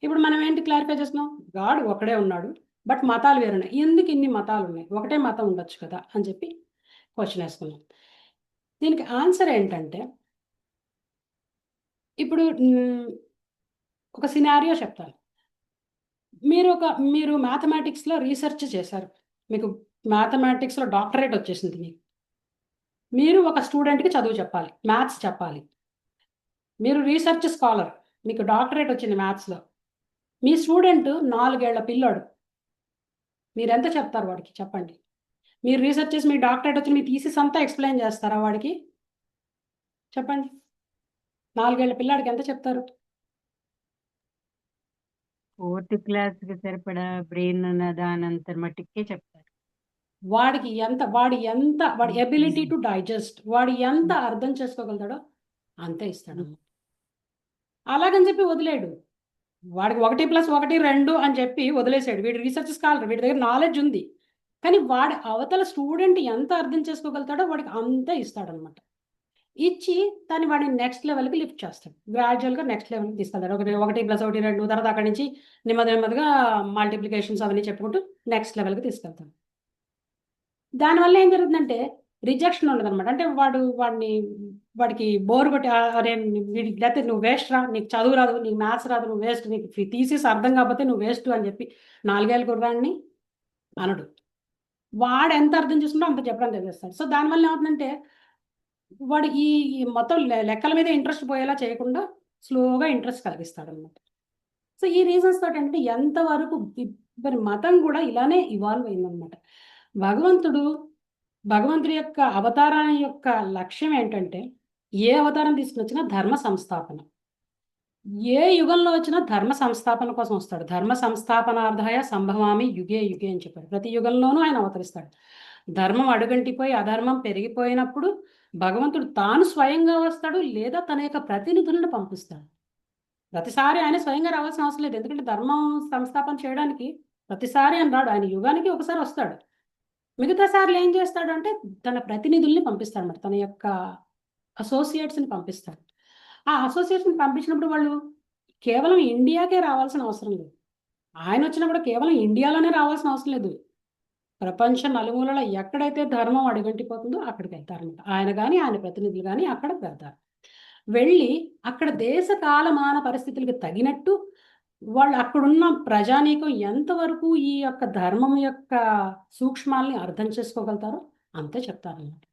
ఇప్పుడు మనం ఏంటి క్లారిఫై చేస్తున్నాం? గాడ్ ఒకడే ఉన్నాడు, బట్ మతాలు వేరున్నాయి. ఎందుకు ఇన్ని మతాలు ఉన్నాయి? ఒకటే మతం ఉండొచ్చు కదా అని చెప్పి క్వశ్చన్ వేసుకున్నాం. దీనికి ఆన్సర్ ఏంటంటే, ఇప్పుడు ఒక సినారియో చెప్తాను. మీరు మ్యాథమెటిక్స్లో రీసెర్చ్ చేశారు, మీకు మ్యాథమెటిక్స్లో డాక్టరేట్ వచ్చేసింది. మీరు ఒక స్టూడెంట్కి చదువు చెప్పాలి, మ్యాథ్స్ చెప్పాలి. మీరు రీసెర్చ్ స్కాలర్, మీకు డాక్టరేట్ వచ్చింది మ్యాథ్స్లో. మీ స్టూడెంట్ 4 ఏళ్ల పిల్లోడు, మీరు ఎంత చెప్తారు వాడికి? చెప్పండి. మీరు రీసెర్చ్ చేసి మీ డాక్టరేట్ వచ్చి మీ థీసిస్ అంతా ఎక్స్ప్లెయిన్ చేస్తారా వాడికి? చెప్పండి. 4 ఏళ్ల పిల్లాడికి ఎంత చెప్తారు? 4th క్లాస్కి సరిపడా బ్రెయిన్ ఉన్న దానంత మట్టుకే చెప్తారు. వాడి ఎబిలిటీ టు డైజెస్ట్, వాడు ఎంత అర్థం చేసుకోగలుగుతాడో అంతే ఇస్తాడు. అలాగని చెప్పి వదిలేడు. వాడికి 1+1 2 అని చెప్పి వదిలేసాడు. వీడు రీసెర్చ్ స్కాలర్, వీడి దగ్గర నాలెడ్జ్ ఉంది, కానీ వాడి అవతల స్టూడెంట్ ఎంత అర్థం చేసుకోగలుగుతాడో వాడికి అంతే ఇస్తాడనమాట. ఇచ్చి వాడిని నెక్స్ట్ లెవెల్కి లిఫ్ట్ చేస్తాడు. గ్రాడ్యువల్గా నెక్స్ట్ లెవెల్కి తీసుకెళ్తాడు. 1+1 2 తర్వాత అక్కడి నుంచి నెమ్మదిగా మల్టిప్లికేషన్స్ అవన్నీ చెప్పుకుంటూ నెక్స్ట్ లెవెల్కి తీసుకెళ్తాడు. దానివల్ల ఏం జరుగుతుందంటే రిజెక్షన్ ఉండదు అనమాట. అంటే వాడికి బోర్ కొట్టి, అరే లేకపోతే నువ్వు వేస్ట్ రా, నీకు చదువు రాదు, నీకు మ్యాథ్స్ రాదు, నువ్వు వేస్ట్, నీకు థీసిస్ అర్థం కాకపోతే నువ్వు వేస్ట్ అని చెప్పి 4 ఏళ్ళ కుర్రాడిని అనడు. వాడు ఎంత అర్థం చేసుకుంటో అంత చెప్పడం తెలియజేస్తాడు. సో దానివల్ల ఏమవుతుందంటే వాడు ఈ మొత్తం లెక్కల మీద ఇంట్రెస్ట్ పోయేలా చేయకుండా స్లోగా ఇంట్రెస్ట్ కలిగిస్తాడు అనమాట. సో ఈ రీజన్స్ తోటి అంటే ఎంతవరకు మరి మతం కూడా ఇలానే ఇవాల్వ్ అయిందనమాట. భగవంతుడి యొక్క అవతారం యొక్క లక్ష్యం ఏంటంటే, ఏ అవతారం తీసుకుని ధర్మ సంస్థాపన. ఏ యుగంలో వచ్చినా ధర్మ సంస్థాపన కోసం వస్తాడు. ధర్మ సంస్థాపనార్థాయ సంభవామి యుగే యుగే అని చెప్పాడు. ప్రతి యుగంలోనూ ఆయన అవతరిస్తాడు. ధర్మం అడుగంటిపోయి అధర్మం పెరిగిపోయినప్పుడు భగవంతుడు తాను స్వయంగా వస్తాడు, లేదా తన యొక్క ప్రతినిధులను పంపిస్తాడు. ప్రతిసారి ఆయన స్వయంగా రావాల్సిన అవసరం లేదు, ఎందుకంటే ధర్మం సంస్థాపన చేయడానికి ప్రతిసారి ఆయన రాడు. ఆయన యుగానికి ఒకసారి వస్తాడు. మిగతా సార్లు ఏం చేస్తాడు అంటే తన ప్రతినిధుల్ని పంపిస్తాడు అన్నమాట, తన యొక్క అసోసియేట్స్ని పంపిస్తాడు. ఆ అసోసియేట్స్ని పంపించినప్పుడు వాళ్ళు కేవలం ఇండియాకే రావాల్సిన అవసరం లేదు. ఆయన వచ్చినప్పుడు కేవలం ఇండియాలోనే రావాల్సిన అవసరం లేదు. ప్రపంచ నలుమూలలో ఎక్కడైతే ధర్మం అడుగంటిపోతుందో అక్కడికి వెళ్తారనమాట. ఆయన కానీ ఆయన ప్రతినిధులు కానీ అక్కడికి వెళ్తారు. వెళ్ళి అక్కడ దేశ కాలమాన పరిస్థితులకు తగినట్టు వాళ్ళు అక్కడున్న ప్రజానీకం ఎంతవరకు ఈ యొక్క ధర్మం యొక్క సూక్ష్మాల్ని అర్థం చేసుకోగలుగుతారో అంతే చెప్తారన్నమాట.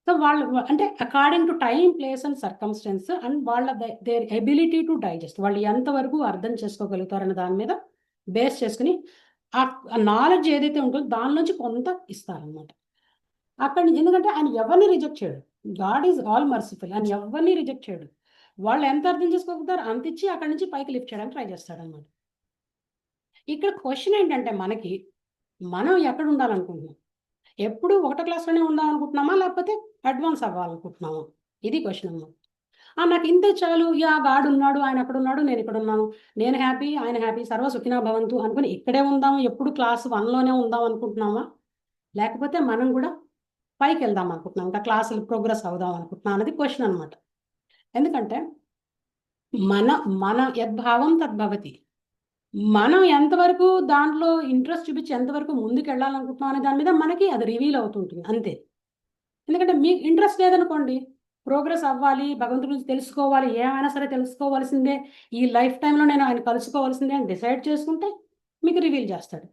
సో వాళ్ళు అంటే according to time, place and circumstance and వాళ్ళ దేర్ ఎబిలిటీ టు డైజెస్ట్, వాళ్ళు ఎంతవరకు అర్థం చేసుకోగలుగుతారన్న దాని మీద బేస్ చేసుకుని ఆ నాలెడ్జ్ ఏదైతే ఉంటుందో దాని నుంచి కొంత ఇస్తారనమాట. అక్కడి నుంచి, ఎందుకంటే ఆయన ఎవరిని రిజెక్ట్ చేయడు. గాడ్ ఈజ్ ఆల్ మర్సిఫుల్ అని ఎవరిని రిజెక్ట్ చేయడు. వాళ్ళు ఎంత అర్థం చేసుకోగలుగుతారు అంత ఇచ్చి అక్కడి నుంచి పైకి లిఫ్ట్ చేయడానికి ట్రై చేస్తాడు అనమాట. ఇక్కడ క్వశ్చన్ ఏంటంటే మనకి, మనం ఎక్కడ ఉండాలనుకుంటున్నాం? ఎప్పుడు ఒకటో క్లాస్లోనే ఉందాం అనుకుంటున్నామా, లేకపోతే అడ్వాన్స్ అవ్వాలనుకుంటున్నామా? ఇది క్వశ్చన్ అన్నమాట. నాకు ఇంతే చాలు, యా గాడ్ ఉన్నాడు, ఆయన అక్కడ ఉన్నాడు, నేను ఇక్కడ ఉన్నాను, నేను హ్యాపీ, ఆయన హ్యాపీ, సర్వ సుఖినా భవంతు అనుకుని ఇక్కడే ఉందాం, ఎప్పుడు క్లాస్ 1లోనే ఉందాం అనుకుంటున్నామా, లేకపోతే మనం కూడా పైకి వెళ్దాం అనుకుంటున్నాం, ఇంకా క్లాసులు ప్రోగ్రెస్ అవుదాం అనుకుంటున్నాం అన్నది క్వశ్చన్ అనమాట. ఎందుకంటే మన మన యద్భావం తద్భవతి. మనం ఎంతవరకు దాంట్లో ఇంట్రెస్ట్ చూపించి ఎంతవరకు ముందుకు వెళ్ళాలనుకుంటున్నాం అనే దాని మీద మనకి అది రివీల్ అవుతుంటుంది అంతే. ఎందుకంటే మీకు ఇంట్రెస్ట్ లేదనుకోండి, ప్రోగ్రెస్ అవ్వాలి, భగవంతుడి గురించి తెలుసుకోవాలి, ఏమైనా సరే తెలుసుకోవాల్సిందే, ఈ లైఫ్ టైంలో నేను ఆయన కలుసుకోవాల్సిందే అని డిసైడ్ చేసుకుంటే మీకు రివీల్ చేస్తాడు.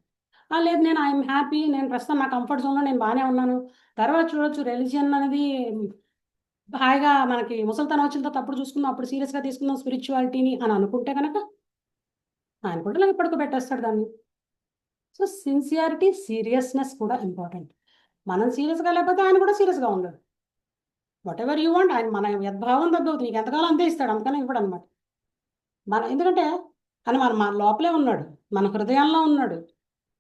లేదు నేను ఐఎమ్ హ్యాపీ, నేను ప్రస్తుతం నా కంఫర్ట్ జోన్లో నేను బాగానే ఉన్నాను, తర్వాత చూడొచ్చు, రెలిజియన్ అనేది హాయిగా మనకి ముసలితనం వచ్చిన తర్వాత అప్పుడు చూసుకుందాం, అప్పుడు సీరియస్గా తీసుకుందాం స్పిరిచువాలిటీని అని అనుకుంటే కనుక ఆయన కూడా ఇలా పడుకోబెట్టేస్తాడు దాన్ని. సో సిన్సియారిటీ, సీరియస్నెస్ కూడా ఇంపార్టెంట్. మనం సీరియస్గా లేకపోతే ఆయన కూడా సీరియస్గా ఉండడు. వాట్ ఎవర్ యూ వాంట్, ఆయన మన యద్భావం తగ్గవుతుంది, నీకు ఎంతకాలం అంతే ఇస్తాడు, అందుకని ఇవ్వడు అనమాట. ఎందుకంటే ఆయన మన లోపలే ఉన్నాడు, మన హృదయంలో ఉన్నాడు.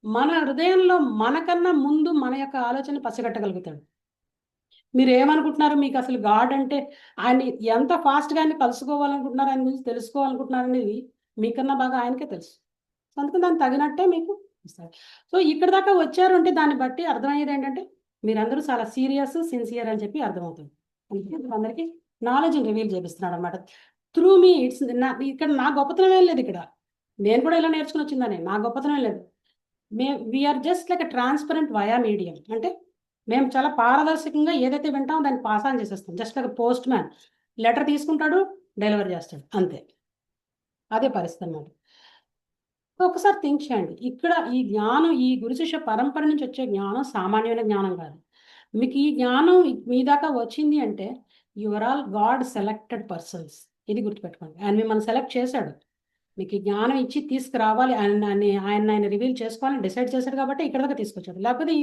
మన హృదయంలో మనకన్నా ముందు మన యొక్క ఆలోచన పసిగట్టగలుగుతాడు. మీరు ఏమనుకుంటున్నారు, మీకు అసలు గాడ్ అంటే ఆయన ఎంత ఫాస్ట్గా ఆయన కలుసుకోవాలనుకుంటున్నారు, ఆయన గురించి తెలుసుకోవాలనుకుంటున్నారు అనేది మీకన్నా బాగా ఆయనకే తెలుసు. అందుకని దానికి తగినట్టే మీకు ఇస్తాడు. సో ఇక్కడ దాకా వచ్చారు అంటే దాన్ని బట్టి అర్థమయ్యేది ఏంటంటే మీరందరూ చాలా సీరియస్, సిన్సియర్ అని చెప్పి అర్థమవుతుంది. అందరికీ నాలెడ్జ్ రివీల్ చేపిస్తున్నాడు అనమాట. త్రూ మీ ఇట్స్ ఇక్కడ నా గొప్పతనం ఏం లేదు, ఇక్కడ నేను కూడా ఇలా నేర్చుకుని వచ్చిందని నా గొప్పతనం లేదు. We are just like transparent via medium. అంటే మేము చాలా పారదర్శకంగా ఏదైతే వింటామో దాన్ని పాస్ ఆన్ చేసేస్తాం. Just like postman letter తీసుకుంటాడు, డెలివరీ చేస్తాడు, అంతే. అదే పరిస్థితి అన్నమాట. ఒకసారి థింక్ చేయండి, ఇక్కడ ఈ జ్ఞానం, ఈ గురు శిష్య పరంపర నుంచి వచ్చే జ్ఞానం సామాన్యమైన జ్ఞానం కాదు. మీకు ఈ జ్ఞానం మీ దాకా వచ్చింది అంటే your all God selected persons. ఇది గుర్తుపెట్టుకోండి. ఆయన మిమ్మల్ని సెలెక్ట్ చేశాడు, మీకు ఈ జ్ఞానం ఇచ్చి తీసుకురావాలి, ఆయన రివీల్ చేసుకోవాలని డిసైడ్ చేశాడు కాబట్టి ఇక్కడ దాకా తీసుకొచ్చాడు. లేకపోతే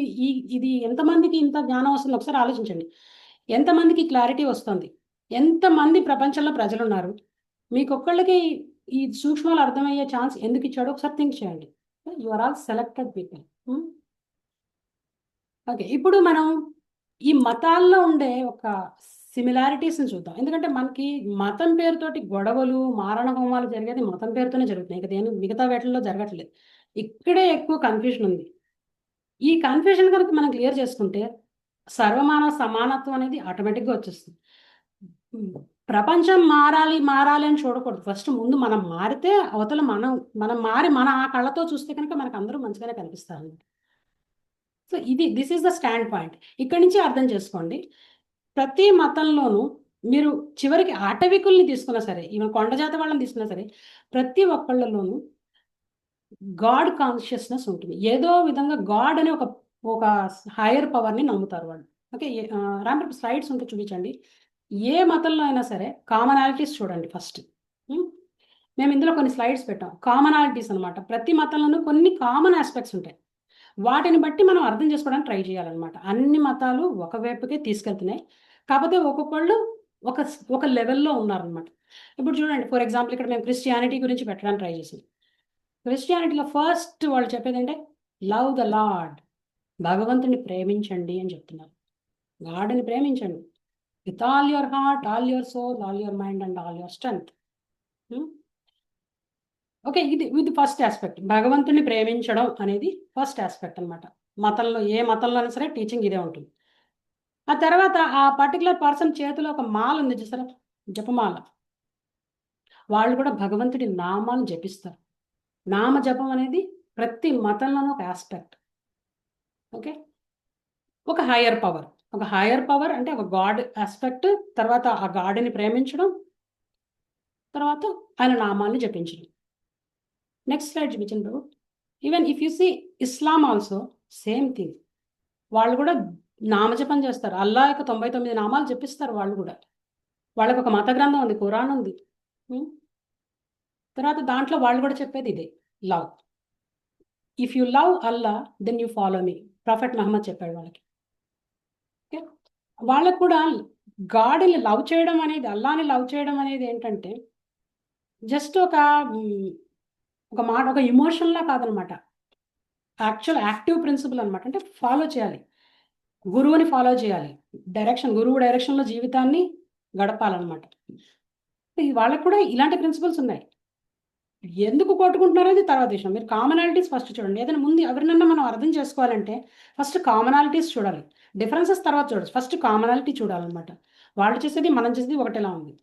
ఇది ఎంతమందికి ఇంత జ్ఞానం వస్తుంది ఒకసారి ఆలోచించండి. ఎంతమందికి క్లారిటీ వస్తుంది, ఎంతమంది ప్రపంచంలో ప్రజలు ఉన్నారు, మీకు ఒక్కళ్ళకి ఈ సూక్ష్మాలు అర్థమయ్యే ఛాన్స్ ఎందుకు ఇచ్చాడో ఒకసారి థింక్ చేయండి. You are all selected people. Okay, ఇప్పుడు మనం ఈ మతాల్లో ఉండే ఒక సిమిలారిటీస్ని చూద్దాం. ఎందుకంటే మనకి మతం పేరుతోటి గొడవలు, మారణ హోమాలు జరిగేది మతం పేరుతోనే జరుగుతున్నాయి, ఇక దేని మిగతా వేటల్లో జరగట్లేదు. ఇక్కడే ఎక్కువ కన్ఫ్యూషన్ ఉంది. ఈ కన్ఫ్యూజన్ కనుక మనం క్లియర్ చేసుకుంటే సర్వమానవ సమానత్వం అనేది ఆటోమేటిక్గా వచ్చేస్తుంది. ప్రపంచం మారాలి అని చూడకూడదు. ఫస్ట్ ముందు మనం మారితే అవతల మనం మారి మన ఆ కళ్ళతో చూస్తే కనుక మనకు అందరూ మంచిగానే కనిపిస్తారు. So this is the stand point. ఇక్కడి నుంచి అర్థం చేసుకోండి. ప్రతి మతంలోనూ మీరు చివరికి ఆటవికుల్ని తీసుకున్నా సరే, ఈవెన్ కొండజాతి వాళ్ళని తీసుకున్నా సరే, ప్రతి ఒక్కళ్ళలోనూ గాడ్ కాన్షియస్నెస్ ఉంటుంది. ఏదో విధంగా గాడ్ అనే ఒక హైయర్ పవర్ని నమ్ముతారు వాళ్ళు. ఓకే, రాంప్రభు స్లైడ్స్ ఉంటే చూపించండి. ఏ మతంలో అయినా సరే కామనాలిటీస్ చూడండి ఫస్ట్. మేము ఇందులో కొన్ని స్లైడ్స్ పెట్టాం, కామనాలిటీస్ అనమాట. ప్రతి మతంలోనూ కొన్ని కామన్ ఆస్పెక్ట్స్ ఉంటాయి, వాటిని బట్టి మనం అర్థం చేసుకోవడానికి ట్రై చేయాలన్నమాట. అన్ని మతాలు ఒకవైపుకే తీసుకెళ్తున్నాయి, కాకపోతే ఒక్కొక్కళ్ళు ఒక లెవెల్లో ఉన్నారనమాట. ఇప్పుడు చూడండి, ఫర్ ఎగ్జాంపుల్ ఇక్కడ మేము క్రిస్టియానిటీ గురించి పెట్టడానికి ట్రై చేసాం. క్రిస్టియానిటీలో ఫస్ట్ వాళ్ళు చెప్పేది అంటే లవ్ ద లార్డ్, భగవంతుని ప్రేమించండి అని చెప్తున్నారు. గాడ్ని ప్రేమించండి with all your heart, all your soul, all your mind and all your strength. Okay, ఇది ఫస్ట్ ఆస్పెక్ట్. భగవంతుని ప్రేమించడం అనేది ఫస్ట్ ఆస్పెక్ట్ అనమాట. మతంలో ఏ మతంలో అయినా సరే టీచింగ్ ఇదే ఉంటుంది. ఆ తర్వాత ఆ పర్టికులర్ పర్సన్ చేతిలో ఒక మాల ఉంది చూసారా, జపమాల, వాళ్ళు కూడా భగవంతుడి నామాన్ని జపిస్తారు. నామ జపం అనేది ప్రతి మతంలోనూ ఒక ఆస్పెక్ట్. ఓకే, ఒక హయ్యర్ పవర్ అంటే ఒక గాడ్ ఆస్పెక్ట్, తర్వాత ఆ గాడ్ని ప్రేమించడం, తర్వాత ఆయన నామాన్ని జపించడం. నెక్స్ట్ స్లైడ్ చూపించండి బాబు. Even if you see Islam also same thing. వాళ్ళు కూడా నామజపం చేస్తారు. అల్లా యొక్క 99 నామాలు జపిస్తారు వాళ్ళు కూడా. వాళ్ళకి ఒక మత గ్రంథం ఉంది, ఖురాన్ ఉంది. తర్వాత దాంట్లో వాళ్ళు కూడా చెప్పేది ఇదే, love. If you love Allah then you follow me, prophet Muhammad చెప్పాడు వాళ్ళకి. ఓకే, వాళ్ళకు కూడా గాడ్ని లవ్ చేయడం అనేది, అల్లాని లవ్ చేయడం అనేది ఏంటంటే జస్ట్ ఒక మాట, ఒక ఇమోషన్లా కాదనమాట. యాక్చువల్ యాక్టివ్ ప్రిన్సిపల్ అనమాట. అంటే ఫాలో చేయాలి, గురువుని ఫాలో చేయాలి, గురువు డైరెక్షన్లో జీవితాన్ని గడపాలన్నమాట. వాళ్ళకు కూడా ఇలాంటి ప్రిన్సిపల్స్ ఉన్నాయి. ఎందుకు కొట్టుకుంటున్నారు అనేది తర్వాత విషయం. మీరు కామనాలిటీస్ ఫస్ట్ చూడండి. ఏదైనా ముందు ఎవరినన్నా మనం అర్థం చేసుకోవాలంటే ఫస్ట్ కామనాలిటీస్ చూడాలి, డిఫరెన్సెస్ తర్వాత చూడాలి. ఫస్ట్ కామనాలిటీ చూడాలన్నమాట. వాళ్ళు చేసేది మనం చేసేది ఒకటేలా ఉంది.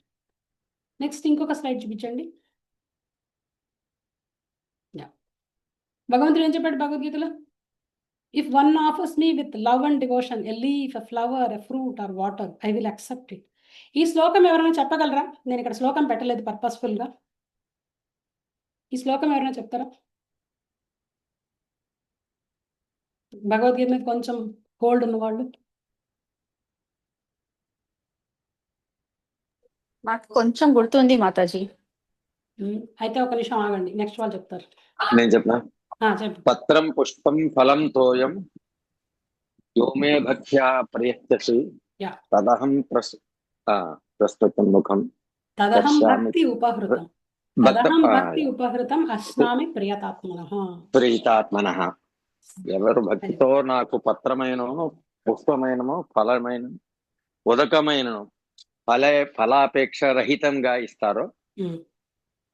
నెక్స్ట్ ఇంకొక స్లైడ్ చూపించండి. భగవంతుడు ఏం చెప్పాడు భగవద్గీతలో? If one offers me with love and devotion a leaf, a flower, a fruit or water, I will accept it. ఈ శ్లోకం ఎవరైనా చెప్పగలరా? నేను ఇక్కడ శ్లోకం పెట్టలేదు పర్పస్ఫుల్గా. ఈ శ్లోకం ఎవరైనా చెప్తారా? భగవద్గీత మీద కొంచెం హోల్డ్ ఉన్న వాళ్ళు. నాకు కొంచెం గుర్తుంది మాతాజీ. అయితే ఒక నిమిషం ఆగండి, నెక్స్ట్ వాళ్ళు చెప్తారు. నేను చెప్పనా? చెప్పు. పత్రం పుష్పం ఫలం తోయం యోమే భక్త్యా ప్రయచ్చసి యా. తదహం ప్రస్తుతం ముఖం తదహం పశ్యామి భక్తి ఉపహృతం, భక్త తదహం భక్తి ఉపహృతం అస్నామి ప్రియతాత్మనః. ప్రీతాత్మనః. ఎవరు భక్తితో నాకు పత్రమైనను పుష్పమైనను ఫలమైన ఉదకమైనను ఫలాపేక్ష రహితంగా ఇస్తారో